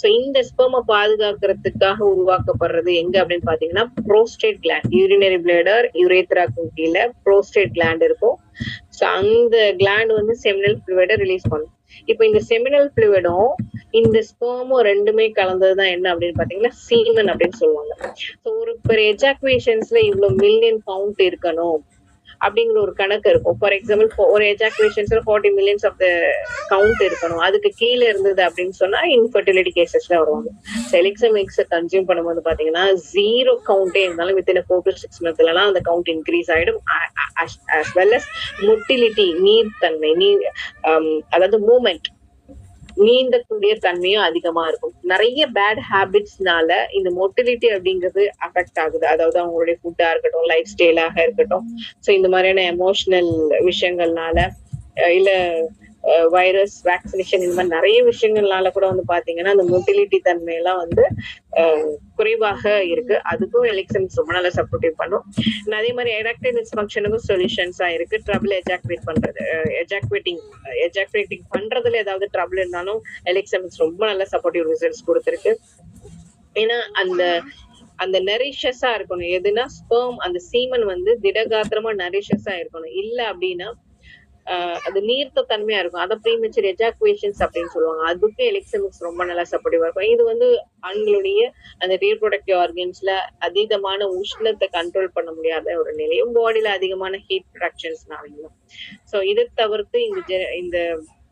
சோ இந்த ஸ்பெர்மை பாதுகாக்கிறதுக்காக உருவாக்கப்படுறது எங்க அப்படின்னு பாத்தீங்கன்னா ப்ரோஸ்டேட் கிளாண்ட், யூரினரி பிளேடர், யுரேத்ராக்கு கீழே ப்ரோஸ்டேட் கிளாண்ட் இருக்கும். சோ அந்த கிளாண்ட் வந்து செமினல் ஃப்ளூயிடை ரிலீஸ் பண்ணும். இப்ப இந்த செமினல் ஃப்ளூயிடும் இந்த ஸ்பெர்மும் ரெண்டுமே கலந்ததுதான் என்ன அப்படின்னு பாத்தீங்கன்னா சீமன் அப்படின்னு சொல்லுவாங்க. சோ ஒரு எஜாக்குவேஷன்ஸ்ல இவ்வளவு மில்லியன் கவுண்ட் இருக்கணும் அப்படிங்கிற ஒரு கணக்கு இருக்கும். ஃபார் எக்ஸாம்பிள் ஒரு எஜாக்குவேஷன்ஸ்ல 40 மில்லியன்ஸ் ஆஃப் த கவுண்ட் இருக்கணும். அதுக்கு கீழே இருந்தது அப்படின்னு சொன்னா இன்ஃபர்டிலிட்டி கேசஸ்ல வருவாங்க. எலிக்சம் எக்ஸை கன்சியூம் பண்ணும்போது பாத்தீங்கன்னா 0 கவுண்டே இருந்தாலும் வித்தின் 4 to 6 மந்த்லாம் அந்த கவுண்ட் இன்க்ரீஸ் ஆயிடும். as well as மொட்டிலிட்டி, நீர்த்தன்மை, அதாவது மூமெண்ட், நீந்தக்கூடிய தன்மையும் அதிகமா இருக்கும். நிறைய பேட் ஹேபிட்ஸ்னால இந்த மொட்டிலிட்டி அப்படிங்கிறது அஃபெக்ட் ஆகுது. அதாவது அவங்களுடைய ஃபுட்டா இருக்கட்டும், லைஃப் ஸ்டைலாக இருக்கட்டும், சோ இந்த மாதிரியான எமோஷனல் விஷயங்கள்னால இல்ல வைரஸ் வேக்சினேஷன் இந்த மாதிரி நிறைய விஷயங்கள்னால கூட வந்து பாத்தீங்கன்னா அந்த மொட்டிலிட்டி தன்மையெல்லாம் வந்து குறைவாக இருக்கு. அதுக்கும் எலிக்சம்ஸ் ரொம்ப நல்லா சப்போர்ட்டிவ் பண்ணும். அதே மாதிரி எரெக்டைல் டிஸ்ஃபங்க்ஷனுக்கும் சொல்யூஷன்ஸா இருக்கு. ட்ரபிள் எஜாக்குவேட் பண்றது, எஜாக்குவேட்டிங் பண்றதுல ஏதாவது ட்ரபிள் இருந்தாலும் எலிக்சம்ஸ் ரொம்ப நல்ல சப்போர்ட்டிவ் ரிசல்ட்ஸ் கொடுத்துருக்கு. ஏன்னா அந்த நரிஷஸா இருக்கணும். எதுனா ஸ்பெர்ம், அந்த சீமன் வந்து திடகாத்திரமா நரிஷஸா இருக்கணும். இல்ல அப்படின்னா அது நீர்த்த தன்மையா இருக்கும். அதை ப்ரீமெச்சூர் எஜாக்குவேஷன்ஸ் அப்படின்னு சொல்லுவாங்க. அதுக்கு எலிக்சமிக்ஸ் ரொம்ப நல்லா சப்போர்ட்டிவா இருக்கும். இது வந்து ஆண்களுடைய அந்த ரீப்ரொடக்டிவ் ஆர்கன்ஸ்ல அதீதமான உஷ்ணத்தை கண்ட்ரோல் பண்ண முடியாத ஒரு நிலையும், பாடியில அதிகமான ஹீட் ப்ரொடக்ஷன்ஸ்னாலையும். சோ இதை தவிர்த்து இந்த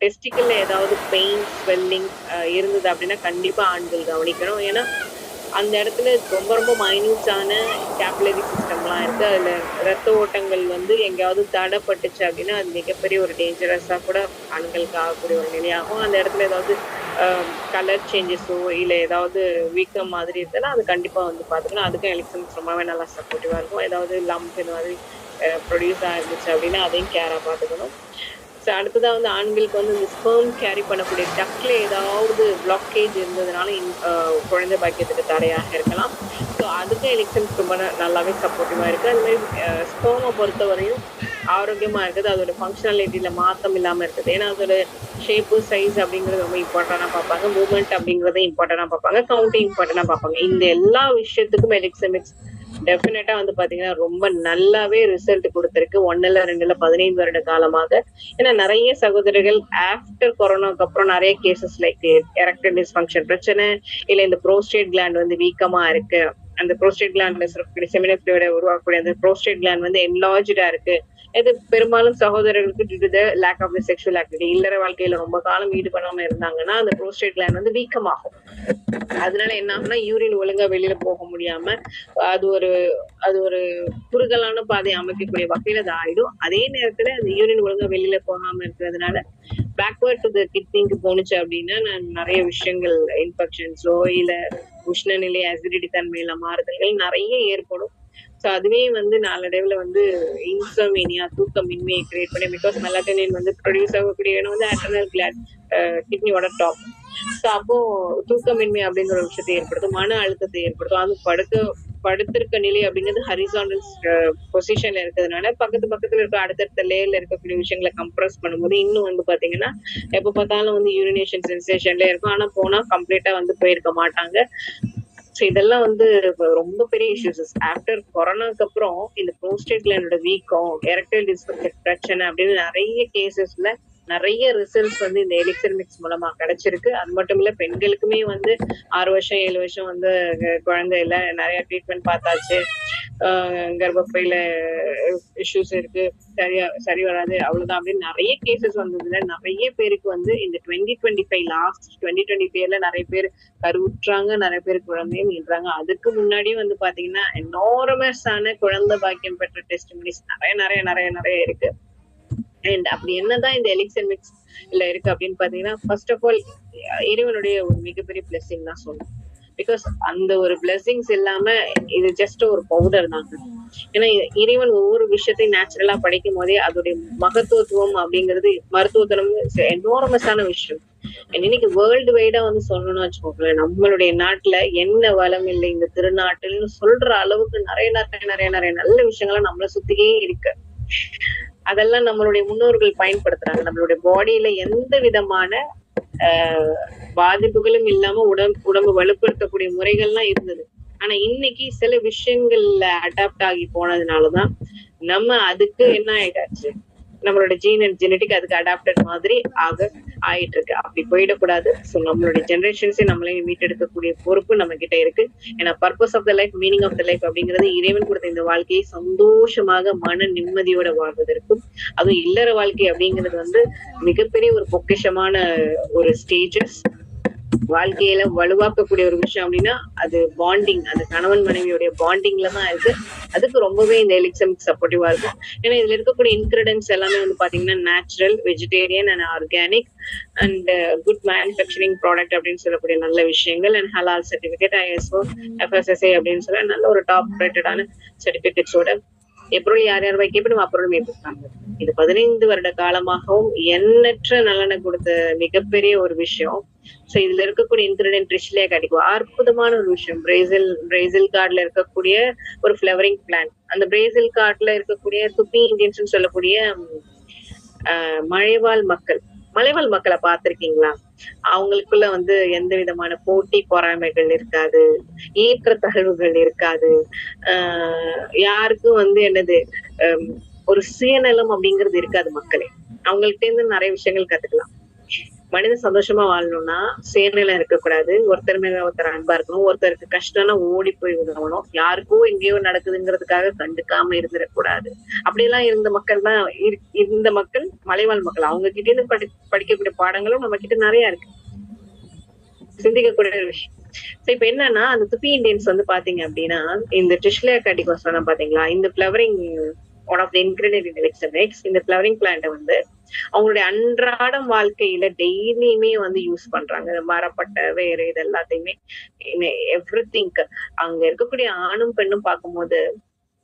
டெஸ்டிக்கல்ல ஏதாவது பெயின், ஸ்வெல்லிங் இருந்தது அப்படின்னா கண்டிப்பா ஆண்கள் கவனிக்கணும். ஏன்னா அந்த இடத்துல ரொம்ப ரொம்ப மைன்யூட்டான கேபிலரி சிஸ்டம்லாம் இருக்கு. அதுல ரத்த ஓட்டங்கள் வந்து எங்கேயாவது தடைப்பட்டுச்சு அப்படின்னா அது மிகப்பெரிய ஒரு டேஞ்சரஸா கூட ஆண்களுக்கு ஆகக்கூடிய ஒரு நிலையாகும். அந்த இடத்துல ஏதாவது கலர் சேஞ்சஸோ இல்ல ஏதாவது வீக்கம் மாதிரி இருந்தாலும் அது கண்டிப்பா வந்து பாத்துக்கணும். அதுக்கும் எலிக்சம்ஸ் ரொம்பவே நல்லா சப்போர்ட்டிவா இருக்கும். ஏதாவது லம்ப் இந்த மாதிரி ப்ரொடியூஸ் ஆயிருந்துச்சு அப்படின்னா அதையும் கேரா பாத்துக்கணும். அடுத்ததா வந்து ஆண்களுக்கு வந்து இந்த ஸ்பெர்ம் கேரி பண்ணக்கூடிய டக்ல ஏதாவது பிளாக்கேஜ் இருந்ததுனால குழந்தை பாக்கியத்துக்கு தடையாக இருக்கலாம். ஸோ அதுக்கு எலிக்சம்ஸ் ரொம்ப நல்லாவே சப்போர்ட்டிவா இருக்கு. அது மாதிரி ஸ்பெர்மை பொறுத்தவரையும் ஆரோக்கியமா இருக்குது, அதோட ஃபங்க்ஷனாலிட்டில மாத்தம் இல்லாம இருக்குது. ஏன்னா அதோட ஷேப்பு, சைஸ் அப்படிங்கிறது ரொம்ப இம்பார்ட்டன்டா பார்ப்பாங்க. மூவ்மெண்ட் அப்படிங்கிறத இம்பார்ட்டன்டா பார்ப்பாங்க. கவுண்டிங் இம்பார்ட்டன்டா பார்ப்பாங்க. இந்த எல்லா விஷயத்துக்கும் எலிக்ஸமிக்ஸ் டெஃபினட்டா வந்து பாத்தீங்கன்னா ரொம்ப நல்லாவே ரிசல்ட் கொடுத்திருக்கு. 1 இல்ல 2 இல்ல 15 வருட காலமாக. ஏன்னா நெறைய சகோதரர்கள் ஆஃப்டர் கொரோனாக்கு அப்புறம் நெறைய கேசஸ் லைக் எரெக்டல் டிஸ்ஃபங்க்ஷன் பிரச்சனை, இல்ல இந்த புரோஸ்டேட் கிளாண்ட் வந்து வீக்கமா இருக்கு. அந்த புரோஸ்டேட் கிளாண்ட்ல இருக்கக்கூடிய செமினல் ஃப்ளூயிட உருவாக்கக்கூடிய அந்த புரோஸ்டேட் கிளாண்ட் வந்து என்லார்ஜ்டா இருக்கு. இது பெரும்பாலும் சகோதரர்களுக்கு due to the lack of the sexual activity, இல்லற வாழ்க்கையில ரொம்ப காலம் ஈடுபடாம இருந்தாங்கன்னா அந்த புரோஸ்டேட் கிளாண்ட் வந்து வீக்கமாகும். அதனால என்ன ஆகும்னா யூரின் ஒழுங்கா வெளியில போக முடியாம அது ஒரு அது ஒரு குறுகலான பாதை அமைக்கக்கூடிய வகையில அது ஆயிடும். அதே நேரத்துல அந்த யூரின் ஒழுங்கா வெளியில போகாம இருக்கிறதுனால பேக்வர்ட் டு த கிட்னிக்கு போனுச்சு அப்படின்னா நிறைய விஷயங்கள் இன்ஃபெக்ஷன்ஸோ இல்ல உஷ்ணநிலை அசிடிட்டி தன்மையில மாறுதல்கள் நிறைய ஏற்படும். சோ அதுவே வந்து நாளடைவுல வந்து இன்சோமேனியா தூக்கமின்மையை கிரியேட் பண்ணி, பிகாஸ் மெலட்டனின் வந்து ப்ரொடியூஸ் ஆகக்கூடிய இடம் வந்து அட்டர்னல் கிளாட் கிட்னியோட டாப். சோ அப்போ தூக்கமின்மை அப்படிங்கிற ஒரு விஷயத்தை ஏற்படுத்தும், மன அழுத்தத்தை ஏற்படுத்தும். அது படுத்திருக்க நிலை அப்படிங்கிறது ஹரிசாண்டல் பொசிஷன்ல இருக்கிறதுனால பக்கத்துல இருக்க அடுத்தடுத்த லேயர்ல இருக்கக்கூடிய விஷயங்களை கம்ப்ரஸ் பண்ணும்போது இன்னும் வந்து பாத்தீங்கன்னா எப்ப பார்த்தாலும் வந்து யூரினேஷன் சென்சேஷன்ல இருக்கும். ஆனா போனா கம்ப்ளீட்டா வந்து போயிருக்க மாட்டாங்க. சோ இதெல்லாம் வந்து ரொம்ப பெரிய இஷ்யூஸ். ஆஃப்டர் கொரோனாக்கு அப்புறம் இந்த புரோஸ்டேட் கிளாண்டோட வீக்கம், எரெக்டைல் டிஸ்ஃபங்க்ஷன் பிரச்சனை அப்படின்னு நிறைய கேசஸ்ல நிறைய ரிசல்ட்ஸ் வந்து இந்த எலிக்சர் மிக்ஸ் மூலமா கிடைச்சிருக்கு. அது மட்டும் இல்ல பெண்களுக்குமே வந்து 6 வருஷம் 7 வருஷம் வந்து குழந்தை இல்ல, நிறைய ட்ரீட்மெண்ட் பார்த்தாச்சு. கர்ப்பப்பையில இஷ்யூஸ் இருக்கு, சரி வராது அவ்வளவுதான் அப்படின்னு நிறைய கேசஸ் வந்ததுல நிறைய பேருக்கு வந்து இந்த 2025 லாஸ்ட் 2025ல நிறைய பேர் கருவுற்றாங்க, நிறைய பேர் குழந்தையும் நின்றாங்க. அதுக்கு முன்னாடியே வந்து பாத்தீங்கன்னா எனாரமஸான குழந்தை பாக்கியம் பெற்ற டெஸ்டிமனிஸ் நிறைய நிறைய நிறைய நிறைய இருக்கு. அண்ட் அப்படி என்னதான் இந்த எலிக்சர் மிக்ஸ் இல்ல இருக்கு அப்படின்னு பாத்தீங்கன்னா, ஃபர்ஸ்ட் ஆஃப் ஆல் இறைவனுடைய ஒரு மிகப்பெரிய பிளெஸிங் தான் சொல்லணும். பிகாஸ் அந்த ஒரு பிளெஸிங்ஸ் இல்லாம இது ஜஸ்ட் ஒரு பவுடர் தாங்க. ஏன்னா இறைவன் ஒவ்வொரு விஷயத்தையும் நேச்சுரலா படிக்கும் போதே அதோடைய மகத்துவத்துவம் அப்படிங்கிறது மருத்துவத்தனம் எனாரமஸான விஷயம். இன்னைக்கு வேர்ல்டு வைடா வந்து சொல்லணும்னு வச்சுக்கோங்களேன், நம்மளுடைய நாட்டுல என்ன வளம் இல்லை இந்த திருநாட்டுன்னு சொல்ற அளவுக்கு நிறைய நிறைய நிறைய நிறைய நல்ல விஷயங்கள்லாம் நம்மள சுத்தியே இருக்கு. அதெல்லாம் நம்மளுடைய முன்னோர்கள் பயன்படுத்துறாங்க. நம்மளுடைய பாடியில எந்த விதமான பாதிப்புகளும் இல்லாம உடம்பு வலுப்படுத்தக்கூடிய முறைகள்லாம் இருந்தது. ஆனா இன்னைக்கு சில விஷயங்கள்ல அடாப்ட் ஆகி போனதுனாலதான் நம்ம அதுக்கு என்ன ஆயிட்டாச்சு, நம்மளோட ஜீன் அண்ட் ஜெனட்டிக் அதுக்கு அடாப்டட் மாதிரி ஆயிட்டு இருக்கு. அப்படி போயிடக்கூடாது. சோ நம்மளுடைய ஜெனரேஷன்ஸே நம்மளையும் மீட்டெடுக்கக்கூடிய பொறுப்பு நம்ம கிட்ட இருக்கு. ஏன்னா purpose of the life, meaning of the life அப்படிங்கிறது இறைவன் கொடுத்த இந்த வாழ்க்கையை சந்தோஷமாக மன நிம்மதியோட வாழ்வதற்கும், அதுவும் இல்லற வாழ்க்கை அப்படிங்கிறது வந்து மிகப்பெரிய ஒரு பொக்கிஷமான ஒரு ஸ்டேஜஸ். வாழ்க்கையில வலுவாக்கக்கூடிய ஒரு விஷயம் அப்படின்னா அது பாண்டிங், அது கணவன் மனைவியோடைய பாண்டிங்ல தான் இருக்கு. அதுக்கு ரொம்பவே இந்த எலிக்சர் மிக்ஸ் சப்போர்ட்டிவா இருக்கும். ஏன்னா இதுல இருக்கக்கூடிய இன்கிரிடியன்ஸ் எல்லாமே வந்து பாத்தீங்கன்னா natural, vegetarian and organic and good manufacturing product அப்படின்னு சொல்லக்கூடிய நல்ல விஷயங்கள். அண்ட் ஹலால் சர்டிபிகேட், ISO, FSSAI அப்படின்னு சொல்ல நல்ல ஒரு டாப் ரேட்டடான சர்டிபிகேட்ஸோட எப்பொருள் யார் யார் வைக்கப்படும் அப்பொருள் ஏற்படுத்தாங்க. இது 15 வருட காலமாகவும் எண்ணற்ற நலனை கொடுத்த மிகப்பெரிய ஒரு விஷயம். சோ இதுல இருக்கக்கூடிய இன்கிரிடியன்ட் ரிச்லியா கிடைக்கும். அற்புதமான ஒரு விஷயம். பிரேசில் கார்ட்ல இருக்கக்கூடிய ஒரு ஃபிளவரிங் பிளான்ட், அந்த பிரேசில் கார்ட்ல இருக்கக்கூடிய துப்பி இந்தியன்ஸ் சொல்லக்கூடிய மலைவாழ் மக்களை பார்த்திருக்கீங்களா? அவங்களுக்குள்ள வந்து எந்த விதமான போட்டி பொறாமைகள் இருக்காது, ஏற்றத்தாழ்வுகள் இருக்காது. யாருக்கும் வந்து என்னது ஒரு சுயநலம் அப்படிங்கிறது இருக்காது. மக்களே அவங்கள்ட்ட இருந்து நிறைய விஷயங்கள் கத்துக்கலாம். மனிதன் சந்தோஷமா வாழணும்னா சுயநலம் இருக்கக்கூடாது, ஒருத்தர் மேல ஒருத்தர் அன்பா இருக்கணும், ஒருத்தருக்கு கஷ்டம்னா ஓடி போய் உதவணும், யாருக்கோ எங்கேயோ நடக்குதுங்கிறதுக்காக கண்டுக்காம இருந்துடக்கூடாது. அப்படியெல்லாம் இருந்த மக்கள் தான் இந்த மக்கள் மலைவாழ் மக்கள். அவங்க கிட்ட இருந்து படிக்கக்கூடிய பாடங்களும் நம்ம கிட்ட நிறைய இருக்கு, சிந்திக்கக்கூடிய விஷயம். இப்ப என்னன்னா அந்த துப்பி இந்தியன்ஸ் வந்து பாத்தீங்க அப்படின்னா இந்த ட்ரிஷ்லியா கார்டிகா சொன்னா பாத்தீங்களா, இந்த flowering one of the ingredient in elixir mix. இந்த ஃபிளவரிங் பிளான்ட் வந்து அவங்களுடைய அன்றாடம் வாழ்க்கையில டெய்லியுமே வந்து யூஸ் பண்றாங்க. மரப்பட்ட வேற இது எல்லாத்தையுமே எவ்ரிதிங். அங்க இருக்கக்கூடிய ஆணும் பெண்ணும் பார்க்கும்போது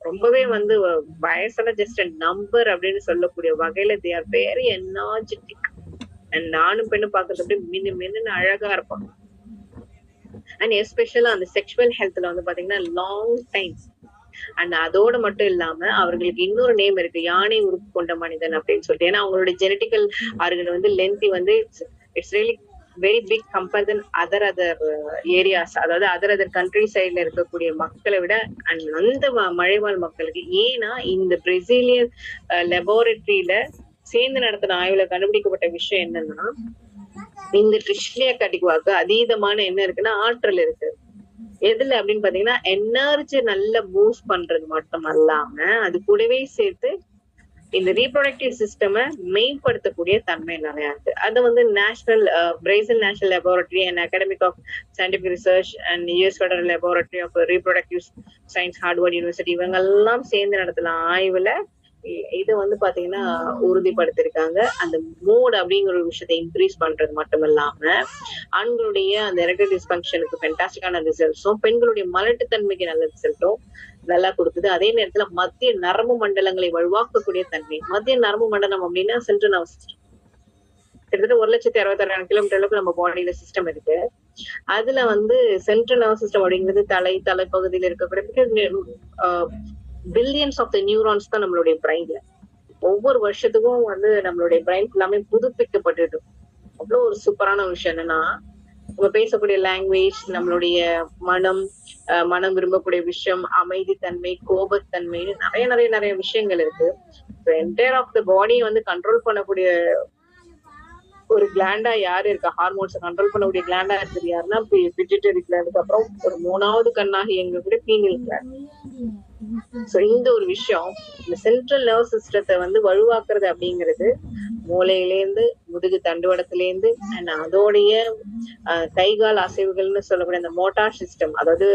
ரொம்பவே வந்து வயசுல ஜஸ்ட் நம்பர் அப்படின்னு சொல்லக்கூடிய வகையில they are very energetic. And ஆணும் பெண்ணும் பார்க்கறது அப்படியே மின்னு அழகா இருப்பாங்க. அண்ட் எஸ்பெஷலா அந்த செக்ஷுவல் ஹெல்த்ல வந்து பாத்தீங்கன்னா லாங் டைம் அண்ட் அதோட மட்டும் இல்லாம அவர்களுக்கு இன்னொரு நேம் இருக்கு, யானை உறுப்பு கொண்ட மனிதன் அப்படின்னு சொல்லிட்டு. ஏன்னா அவங்களோட ஜெனட்டிக்கல் ஆர்கன் வந்து லென்த்தி வந்து it's really very big compare then other areas, அதாவது அதர் கண்ட்ரி சைட்ல இருக்கக்கூடிய மக்களை விட அண்ட் அந்த மழைவாழ் மக்களுக்கு. ஏன்னா இந்த பிரேசிலியன் லெபார்டரியில சேர்ந்து நடத்தின ஆய்வுல கண்டுபிடிக்கப்பட்ட விஷயம் என்னன்னா, இந்த ட்ரிஷ்லியா கட்டிக்குவாக்கு அதீதமான என்ன இருக்குன்னா ஆற்றல் இருக்கு. எதுல அப்படின்னு பாத்தீங்கன்னா எனர்ஜி நல்லா பூஸ்ட் பண்றது மட்டும் அல்லாம அது கூடவே சேர்த்து இந்த ரீப்ரொடக்டிவ் சிஸ்டமை மேம்படுத்தக்கூடிய தன்மை நிறைய இருக்கு. அது வந்து Brazil national laboratory and academic of scientific research and US federal laboratory of reproductive science Harvard university இவங்க எல்லாம் சேர்ந்து நடத்தின ஆய்வுல இது வந்து பாத்தீங்கன்னா உறுதிப்படுத்திருக்காங்க. அந்த மூட் அப்படிங்கிற ஒரு விஷயத்தை இன்க்ரீஸ் பண்றது மட்டும் இல்லாம ஆண்களுடைய அந்த எரெக்டைல் டிஸ்ஃபங்க்ஷனுக்கு ஃபென்டாஸ்டிக்கான ரிசல்ட்ஸும், பெண்களுடைய மலட்டுத்தன்மைக்கு நல்ல ரிசல்ட்டும் நல்லா கொடுக்குது. அதே நேரத்துல மத்திய நரம்பு மண்டலங்களை வலுவாக்கக்கூடிய தன்மை. மத்திய நரம்பு மண்டலம் அப்படின்னா சென்ட்ரல் நர்வஸ் சிஸ்டம். கிட்டத்தட்ட 1,66,000 கிலோமீட்டர் அளவுக்கு நம்ம பாடியில சிஸ்டம் இருக்கு. அதுல வந்து சென்ட்ரல் நர்வஸ் சிஸ்டம் அப்படிங்கிறது தலைப்பகுதியில இருக்கக்கூடிய பில்லியன்ஸ் ஆஃப் த நியூரான்ஸ் தான் நம்மளுடைய பிரைன்ல. ஒவ்வொரு வருஷத்துக்கும் வந்து நம்மளுடைய பிரைன் எல்லாமே புதுப்பிக்கப்பட்டு அவ்வளவு ஒரு சூப்பரான விஷயம். என்னன்னா நம்ம பேசக்கூடிய லாங்குவேஜ், நம்மளுடைய மனம் விரும்பக்கூடிய விஷயம், அமைதித்தன்மை, கோபத்தன்மைன்னு நிறைய நிறைய நிறைய விஷயங்கள் இருக்கு. என்டையர் ஆஃப் த பாடியை வந்து கண்ட்ரோல் பண்ணக்கூடிய ஒரு கிளாண்டா யாரு இருக்கா, ஹார்மோன்ஸை கண்ட்ரோல் பண்ணக்கூடிய கிளாண்டா இருக்குது யாருன்னா பிட்யூட்டரி கிளாண்டுக்கு அப்புறம் ஒரு 3வது கண்ணாக எங்களுடைய பீனியல் கிளாண்ட். சோ இந்த ஒரு விஷயம் இந்த சென்ட்ரல் நர்வ் சிஸ்டத்தை வந்து வலுவாக்குறது அப்படிங்கிறது மூளையிலேருந்து முதுகு தண்டுவடத்திலேருந்து அண்ட் அதோடைய கைகால் அசைவுகள்னு சொல்லக்கூடிய அந்த மோட்டார் சிஸ்டம், அதாவது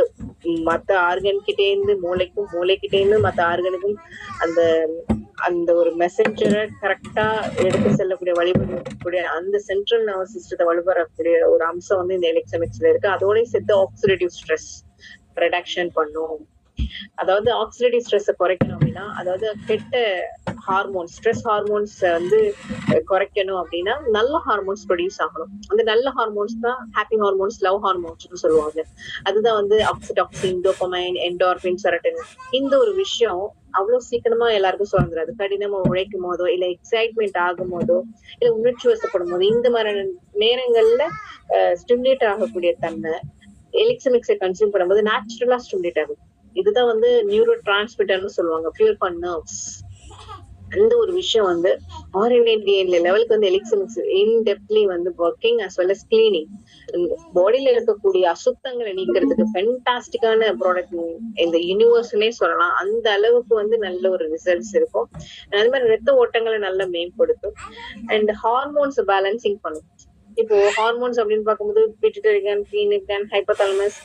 மத்த ஆர்கன் கிட்டே இருந்து மூளைக்கும், மூளைக்கிட்டே இருந்து மத்த ஆர்கனுக்கும் அந்த அந்த ஒரு மெசஞ்சரை கரெக்டா எடுத்து செல்லக்கூடிய வழிபடக்கூடிய அந்த சென்ட்ரல் நர்வஸ் சிஸ்டத்தை வலுப்பெறக்கூடிய ஒரு அம்சம் வந்து இந்த எலெக்ட்ரோமிக்ஸ்ல இருக்கு. அதோட சேர்த்து ஆக்சிடேட்டிவ் ஸ்ட்ரெஸ் ரிடக்ஷன் பண்ணும். அதாவது ஆக்சிடேட்டிவ் ஸ்ட்ரெஸ் குறைக்கணும் அப்படின்னா, அதாவது கெட்ட ஹார்மோன்ஸ், ஸ்ட்ரெஸ் ஹார்மோன்ஸ் வந்து குறைக்கணும் அப்படின்னா நல்ல ஹார்மோன்ஸ் ப்ரொடியூஸ் ஆகணும். அந்த நல்ல ஹார்மோன்ஸ் தான் ஹாப்பி ஹார்மோன்ஸ், லவ் ஹார்மோன்ஸ் சொல்லுவாங்க. அதுதான் வந்து ஆக்சிடாக்சின், டோபமைன், என்டார்பின், செரட்டின். இந்த ஒரு விஷயம் அவ்வளவு சீக்கிரமா எல்லாருக்கும் சுதந்திராது. கடினமா உழைக்கும் போதோ இல்ல எக்ஸைட்மெண்ட் ஆகும் போதோ இல்ல உணர்ச்சி வசப்படும் போதோ இந்த மாதிரி நேரங்கள்ல ஸ்டிமுலேட் ஆகக்கூடிய தன்மை எலெக்ட்ரோமிக்ஸை கன்சியூம் பண்ணும்போது நேச்சுரலா ஸ்டிமுலேட் ஆகும். இதுதான் வந்து நியூரோ டிரான்ஸ்மிட்டர்னு சொல்லுவாங்க, பியூர் பண்ண நர்வ்ஸ். அந்த ஒரு விஷயம் வந்து ஆர்என்ஏடிஎன்ல லெவலுக்கு வந்து எலெக்ட்ரோமிக்ஸ் இன்டெப்த்லி வந்து working as well as cleaning. பாடியில இருக்கக்கூடிய அசுத்தங்களை நீக்கிறதுக்கு ஃபென்டாஸ்டிக்கான ப்ராடக்ட் இந்த யூனிவர்ஸ்னே சொல்லலாம். அந்த அளவுக்கு வந்து நல்ல ஒரு ரிசல்ட்ஸ் இருக்கும். அது மாதிரி ரத்த ஓட்டங்களை நல்லா மேம்படுத்தும் அண்ட் ஹார்மோன்ஸ் பேலன்சிங் பண்ணும். இப்போ ஹார்மோன்ஸ் அப்படின்னு பார்க்கும்போது pituitary gland, pineal gland, hypothalamus,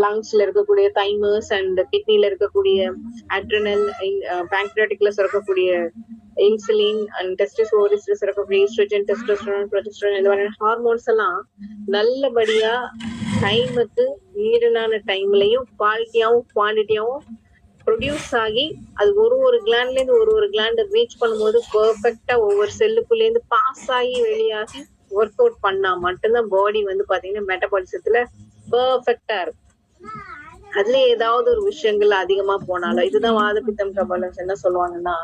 லங்ஸ்ல இருக்கக்கூடிய தைமஸ் அண்ட் கிட்னில இருக்கக்கூடிய அட்ரினல், பேங்க்ரியாட்டிக்ல சுரக்கக்கூடிய இன்சுலின் அண்ட் டெஸ்டிஸ் ஓவரிஸ்ல சுரக்கக்கூடிய ஈஸ்ட்ரோஜன், டெஸ்டோஸ்டெரான், ப்ரொஜெஸ்டரான், இந்த மாதிரி ஹார்மோன்ஸ் எல்லாம் நல்லபடியா டைமுக்கு ஈரனான டைம்லயும் குவாலிட்டியாவும் குவான்டிட்டியாவும் ப்ரொடியூஸ் ஆகி அது ஒரு கிளாண்ட்ல இருந்து ஒரு கிளாண்ட் ரீச் பண்ணும்போது பெர்ஃபெக்டா ஒவ்வொரு செல்லுக்குள்ள இருந்து பாஸ் ஆகி வெளியாகி ஒர்க் அவுட் பண்ணா மட்டும்தான் பாடி வந்து பாத்தீங்கன்னா மெட்டபாலிசத்துல பெர்ஃபெக்டா இருக்கும். அதுல ஏதாவது ஒரு விஷயங்கள் அதிகமா போனாலும், இதுதான் வாத பித்தம் கபலம் என்ன சொல்லுவாங்கன்னா,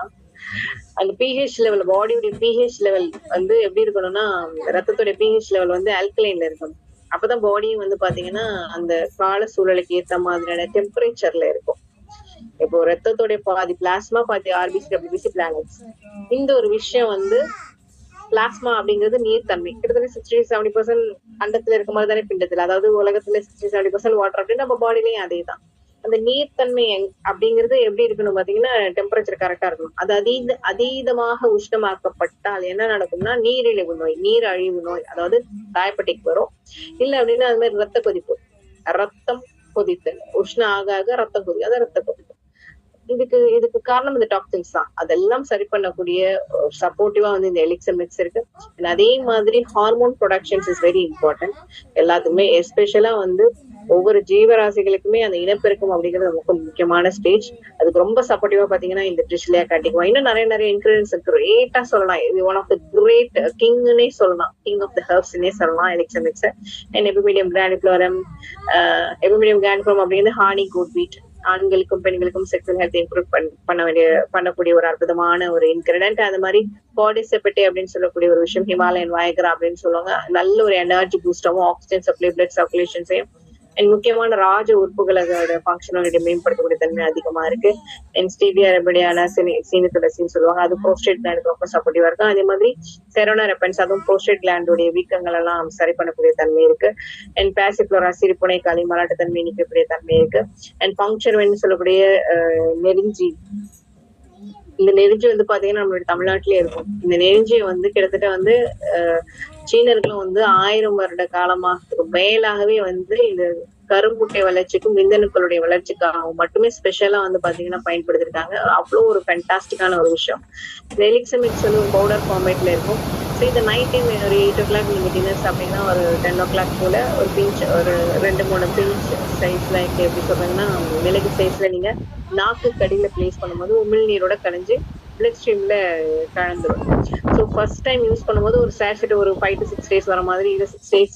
அந்த பிஹெச் லெவல், பாடியோட பிஹெச் லெவல் வந்து எப்படி இருக்கணும்னா ரத்தத்துடைய பிஹெச் லெவல் வந்து ஆல்கலைன்ல இருக்கணும். அப்பதான் பாடியும் வந்து பாத்தீங்கன்னா அந்த கால சூழலுக்கு ஏத்த மாதிரியான டெம்பரேச்சர்ல இருக்கும். இப்போ ரத்தத்தோட பாதி பிளாஸ்மா, பாதி ஆர்பிசி, டபிள்யூபிசி, பிளானட்ஸ். இந்த ஒரு விஷயம் வந்து பிளாஸ்மா அப்படிங்கிறது நீர்த்தன்மை. கிட்டத்தட்ட 60-70% அண்டத்துல இருக்க மாதிரி தானே பிண்டத்துல, அதாவது உலகத்துல 60-70% வாட்டர் அப்படின்னு நம்ம பாடிலையும் அதே தான். அந்த நீர்த்தன்மை அப்படிங்கிறது எப்படி இருக்கணும் பாத்தீங்கன்னா டெம்பரேச்சர் கரெக்டா இருக்கணும். அது அதீதமாக உஷ்ணமாக்கப்பட்டால் என்ன நடக்கும்னா நீரிழிவு நோய், நீர் அழிவு நோய், அதாவது டயபெட்டிக் வரும். இல்ல அப்படின்னா அது மாதிரி ரத்த கொதிப்பு, ரத்தம் கொதித்தல், உஷ்ணம் ஆக ரத்தம் கொதி, அதான் ரத்த கொதிப்பு. இதுக்கு காரணம் இந்த டாக்ஸின்ஸ் தான். அதெல்லாம் சரி பண்ணக்கூடிய சப்போர்ட்டிவா வந்து இந்த எலிக்சர் மிக்ஸ் இருக்கு. அதே மாதிரி hormone productions is very important எல்லாத்துக்குமே. எஸ்பெஷலா வந்து ஒவ்வொரு ஜீவராசிகளுக்குமே அந்த இனப்பெருக்கம் அப்படிங்கிறது ரொம்ப முக்கியமான ஸ்டேஜ். அதுக்கு ரொம்ப சப்போர்ட்டிவா பாத்தீங்கன்னா இந்த ட்ரிஷ்லியா கட்டிக்குவா. இன்னும் நிறைய இன்கிரீடியன்ஸ் இருக்கு. கிரேட்டா சொல்லலாம், இது ஒன் ஆஃப் த கிரேட் கிங்னே சொல்லலாம், கிங் ஆஃப் த ஹெர்ப்ஸ்னே சொல்லலாம் எலிக்சர் மிக்ஸ். அண்ட் எபிமீடியம் கிராண்டிஃப்ளோரம், எபிமீடியம் கிராண்டிஃப்ளோரம் அப்படிங்கிறது ஹானி கோட் வீட், ஆண்களுக்கும் பெண்களுக்கும் செக்ஷுவல் ஹெல்த் இம்ப்ரூவ் பண்ணக்கூடிய ஒரு அற்புதமான ஒரு இன்கிரிடென்ட். அது மாதிரி பாடிசெபட்டே அப்படின்னு சொல்லக்கூடிய ஒரு விஷயம், ஹிமாலயன் வயக்ரா அப்படின்னு சொல்லுவாங்க. நல்ல ஒரு எனர்ஜி பூஸ்டாவும், ஆக்சிஜன் சப்ளை, பிளட் சர்க்குலேஷன்ஸையும் அண்ட் முக்கியமான ராஜ உறுப்புகளோட ஃபங்க்ஷனாலிட்டி மேம்படுத்தக்கூடிய தன்மை அதிகமா இருக்கு. அண்ட் ஸ்டீவியா ரெபடியான சீனி துளசின்னு சொல்லுவாங்க, அது ப்ரோஸ்டேட் கிளாண்டுக்கு ரொம்ப சப்போர்ட்டிவா இருக்கும். அதே மாதிரி செரோனா ரெப்பன்ஸ், அதுவும் ப்ரோஸ்டேட் கிளாண்டோடைய வீக்கங்கள் எல்லாம் சரி பண்ணக்கூடிய தன்மை இருக்கு. அண்ட் பாசிஃப்ளோரா சிரிப்புனை களி மராட்ட தன்மை நீக்கக்கூடிய தன்மை இருக்கு. அண்ட் பங்க்சர்வென்னு சொல்லக்கூடிய நெருஞ்சி, இந்த நெருஞ்சி வந்து பாத்தீங்கன்னா நம்மளுடைய தமிழ்நாட்டிலே இருக்கும். இந்த நெருஞ்சியை வந்து கிட்டத்தட்ட வந்து சீனர்களும் வந்து 1000 வருட காலமாக மேலாகவே வந்து இந்த கரும்புட்டை வளர்ச்சிக்கும் விந்தணுக்களுடைய வளர்ச்சிக்காகவும் மட்டுமே ஸ்பெஷலா வந்து பாத்தீங்கன்னா பயன்படுத்திருக்காங்க. அவ்வளவு ஒரு ஃபேன்டாஸ்டிக்கான ஒரு விஷயம். இந்த எலிக்ஸமிக்ஸ் வந்து ஒரு பவுடர் ஃபார்மேட்ல இருக்கும். ஸோ இந்த நைட் டைம் ஒரு 8 o'clock நீங்க டின்னர் சாப்பிட்டீங்கன்னா ஒரு 10 o'clock போல ஒரு பிஞ்ச், ஒரு 2-3 பிஞ்ச் சைஸ்ல எப்படி சொல்றீங்கன்னா மிளகு சைஸ்ல நீங்க நாக்கு கடியில பிளேஸ் பண்ணும்போது உமிழ்நீரோட கலைஞ்சு பிளட் ஸ்ட்ரீம்ல கலந்துரும். ஸோ ஃபர்ஸ்ட் டைம் யூஸ் பண்ணும்போது ஒரு சேஷெட் ஒரு 5 to 6 days வர மாதிரி, இது 6 days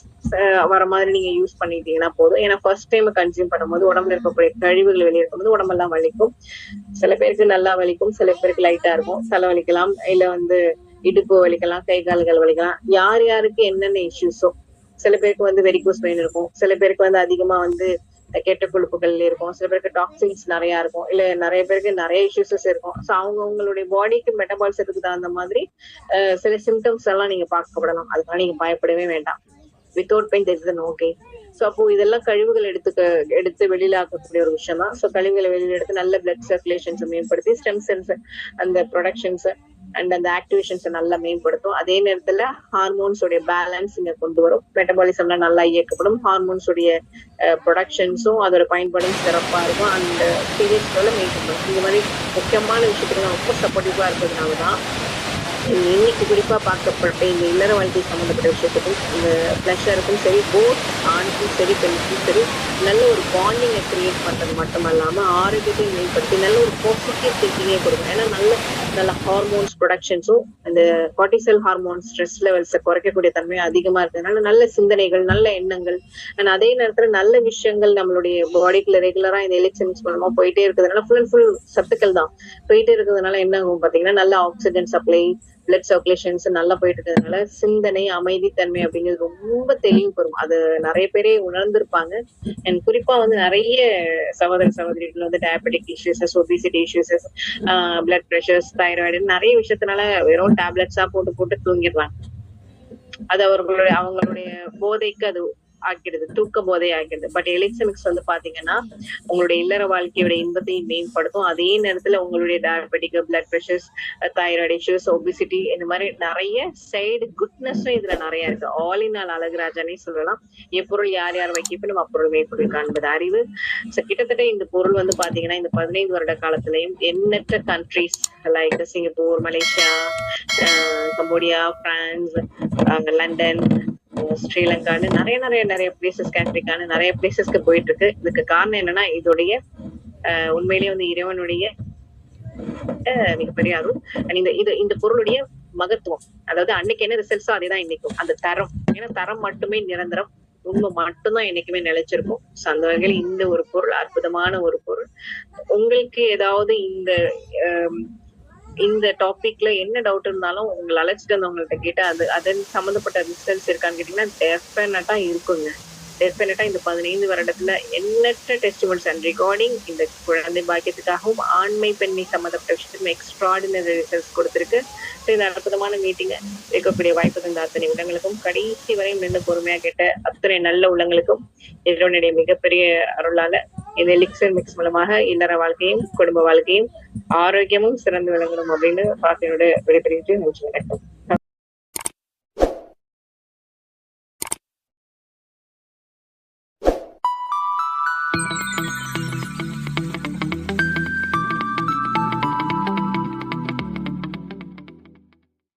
வர மாதிரி நீங்க யூஸ் பண்ணிட்டீங்கன்னா போதும். ஏன்னா ஃபர்ஸ்ட் டைம் கன்சியூம் பண்ணும்போது உடம்புல இருக்கக்கூடிய கழிவுகள் வெளியே இருக்கும்போது உடம்பெல்லாம் வலிக்கும். சில பேருக்கு நல்லா வலிக்கும், சில பேருக்கு லைட்டா இருக்கும். தலை வலிக்கலாம், இல்ல வந்து இடுப்பு வலிக்கலாம், கை கால்கள் வலிக்கலாம். யார் யாருக்கு என்னென்ன இஷ்யூஸோ, சில பேருக்கு வந்து வெரிகோஸ் வெயின் இருக்கும், சில பேருக்கு வந்து அதிகமா வந்து கெட்ட கொழுப்புகள் இருக்கும், சில பேருக்கு டாக்ஸின்ஸ் நிறைய இருக்கும், இல்ல நிறைய பேருக்கு நிறைய இஷ்யூஸஸ் இருக்கும். ஸோ அவங்களுடைய பாடிக்கு மெட்டபாலிசத்துக்கு தகுந்த மாதிரி சில சிம்டம்ஸ் எல்லாம் நீங்க பார்க்கப்படலாம். அதுக்காக நீங்க பயப்படவே வேண்டாம். Without pain there is no gain. So அப்போ இதெல்லாம் கழிவுகள் எடுத்து வெளியில ஆக்கக்கூடிய ஒரு விஷயம் தான். ஸோ கழிவுகளை வெளியில எடுத்து நல்ல பிளட் சர்க்குலேஷன்ஸ் மேம்படுத்தி ஸ்டெம் செல்ஸ் அந்த ப்ரொடக்ஷன்ஸ் அண்ட் அந்த ஆக்டிவேஷன்ஸ் நல்லா மேம்படுத்தும். அதே நேரத்துல ஹார்மோன்ஸ் உடைய பேலன்ஸ் இங்க கொண்டு வரும். மெட்டபாலிசம்லாம் நல்லா இயக்கப்படும். ஹார்மோன்ஸ் உடைய ப்ரொடக்ஷன்ஸும் அதோட பயன்பாடும் சிறப்பா இருக்கும். அந்த பீரியட்ஸ்ல மெயின்டைன் பண்ணும். இந்த மாதிரி முக்கியமான விஷயத்துக்கு ரொம்ப சப்போர்ட்டிவா இருக்கிறதுனாலதான் இன்னைக்கு குறிப்பா பார்க்கப்பட்ட இந்த இல்லற வாழ்க்கை சம்பந்தப்பட்ட விஷயத்துக்கும் இந்த பிளஷருக்கும் சரி, போத் ஆணுக்கும் சரி பெண்ணுக்கும் சரி, நல்ல ஒரு பாண்டிங்கை கிரியேட் பண்றது மட்டும் இல்லாம ஆரோக்கியத்தை மேம்படுத்தி நல்ல ஒரு பாசிட்டிவ் திங்கிங்கே கொடுக்கும். ஏன்னா நல்ல ஹார்மோன்ஸ் ப்ரொடக்ஷன்ஸும் இந்த கார்டிசல் ஹார்மோன் ஸ்ட்ரெஸ் லெவல்ஸை குறைக்கக்கூடிய தன்மை அதிகமா இருக்கிறதுனால நல்ல சிந்தனைகள், நல்ல எண்ணங்கள் அண்ட் அதே நேரத்துல நல்ல விஷயங்கள் நம்மளுடைய பாடிக்குள்ள ரெகுலரா இந்த எலெக்ஷன்ஸ் மூலமா போயிட்டே இருக்கிறதுனால ஃபுல் அண்ட் ஃபுல் சத்துக்கள் தான் போயிட்டே இருக்கிறதுனால என்ன ஆகும் பாத்தீங்கன்னா நல்ல ஆக்சிஜன் சப்ளை, பிளட் சர்க்குலேஷன்ஸ் நல்லா போயிட்டு இருக்கிறதுனால சிந்தனை, அமைதித்தன்மை அப்படிங்கிறது ரொம்ப தெளிவு பெறும். அது நிறைய பேரே உணர்ந்திருப்பாங்க. அண்ட் குறிப்பா வந்து நிறைய சகோதரிகள் வந்து diabetic issues, obesity issues, blood pressures, thyroid நிறைய விஷயத்தினால வெறும் டேப்லெட்ஸா போட்டு தூங்கிடுறாங்க. அது அவங்களுடைய போதைக்கு அது ஆக்கிடுது, தூக்க போதை ஆக்கிடுது. பட் எலிக்ஸமிக்ஸ் வந்து பாத்தீங்கன்னா உங்களுடைய இல்லற வாழ்க்கையோட இன்பத்தையும் மேம்படுத்தும். அதே நேரத்துல உங்களுடைய diabetic, blood pressures, thyroid issues, obesity இந்த மாதிரி நிறைய சைடு குட்னஸும் இதுல நிறைய இருக்கு. ஆல் இன் ஆல் அழகுராஜானே சொல்லலாம். எப்பொருள் யார் யார் வைக்கப்படும் அப்பொருள் மெய்ப்பொருள் காண்பது அறிவு. கிட்டத்தட்ட இந்த பொருள் வந்து பாத்தீங்கன்னா இந்த 15 வருட காலத்திலையும் எண்ணற்ற countries like Singapore, Malaysia, Cambodia, France, London, ஸ்ரீலங்கான்னு நிறைய பிளேசஸ், கண்ட்ரிக்கான நிறைய பிளேசஸ்க்கு போயிட்டு இருக்கு. இதுக்கு காரணம் என்னன்னா இதோடைய உண்மையிலேயே வந்து இறைவனுடைய மிகப்பெரிய அருள். இந்த பொருளுடைய மகத்துவம், அதாவது அன்னைக்கு என்ன ரிசல்ட்ஸோ அதேதான் இன்னைக்கும். அந்த தரம், ஏன்னா தரம் மட்டுமே நிரந்தரம், உண்மை மட்டும்தான் என்னைக்குமே நிலைச்சிருக்கும். அந்த வகையில் இந்த ஒரு பொருள் அற்புதமான ஒரு பொருள். உங்களுக்கு ஏதாவது இந்த டாபிக்ல என்ன டவுட் இருந்தாலும் உங்களை அழைச்சிட்டு வந்தவங்கள்ட்ட கேட்டா அதன் சம்பந்தப்பட்ட ரிசல்ட்ஸ் இருக்கான்னு கேட்டீங்கன்னா டெஃபினட்டா இருக்குங்க. டெஃபினட்டா இந்த 15 வருடத்துல எண்ணற்ற டெஸ்டிமோனிஸ் அண்ட் ரெக்கார்டிங் இந்த குழந்தை பாக்கியத்துக்காகவும் ஆண்மை பெண்மை சம்பந்தப்பட்ட விஷயத்துக்கும் எக்ஸ்ட்ராடினரி ரிசல்ட்ஸ் கொடுத்திருக்கு. இந்த அற்புதமான மீட்டிங்க இருக்கக்கூடிய வாய்ப்பு தந்த அத்தனை உள்ளங்களுக்கும், கடைசி வரையும் நின்று பொறுமையா கேட்ட அத்தனை நல்ல உள்ளங்களுக்கும் இறைவனுடைய மிகப்பெரிய அருளால இந்த எலிக்சர் மிக்ஸ் மூலமாக இல்லற வாழ்க்கையும் குடும்ப வாழ்க்கையும் ஆரோக்கியமும் சிறந்து விளங்கணும் அப்படின்னு பிரார்த்தனையோட விடைபெறுகிறேன். நன்றி, வணக்கம்.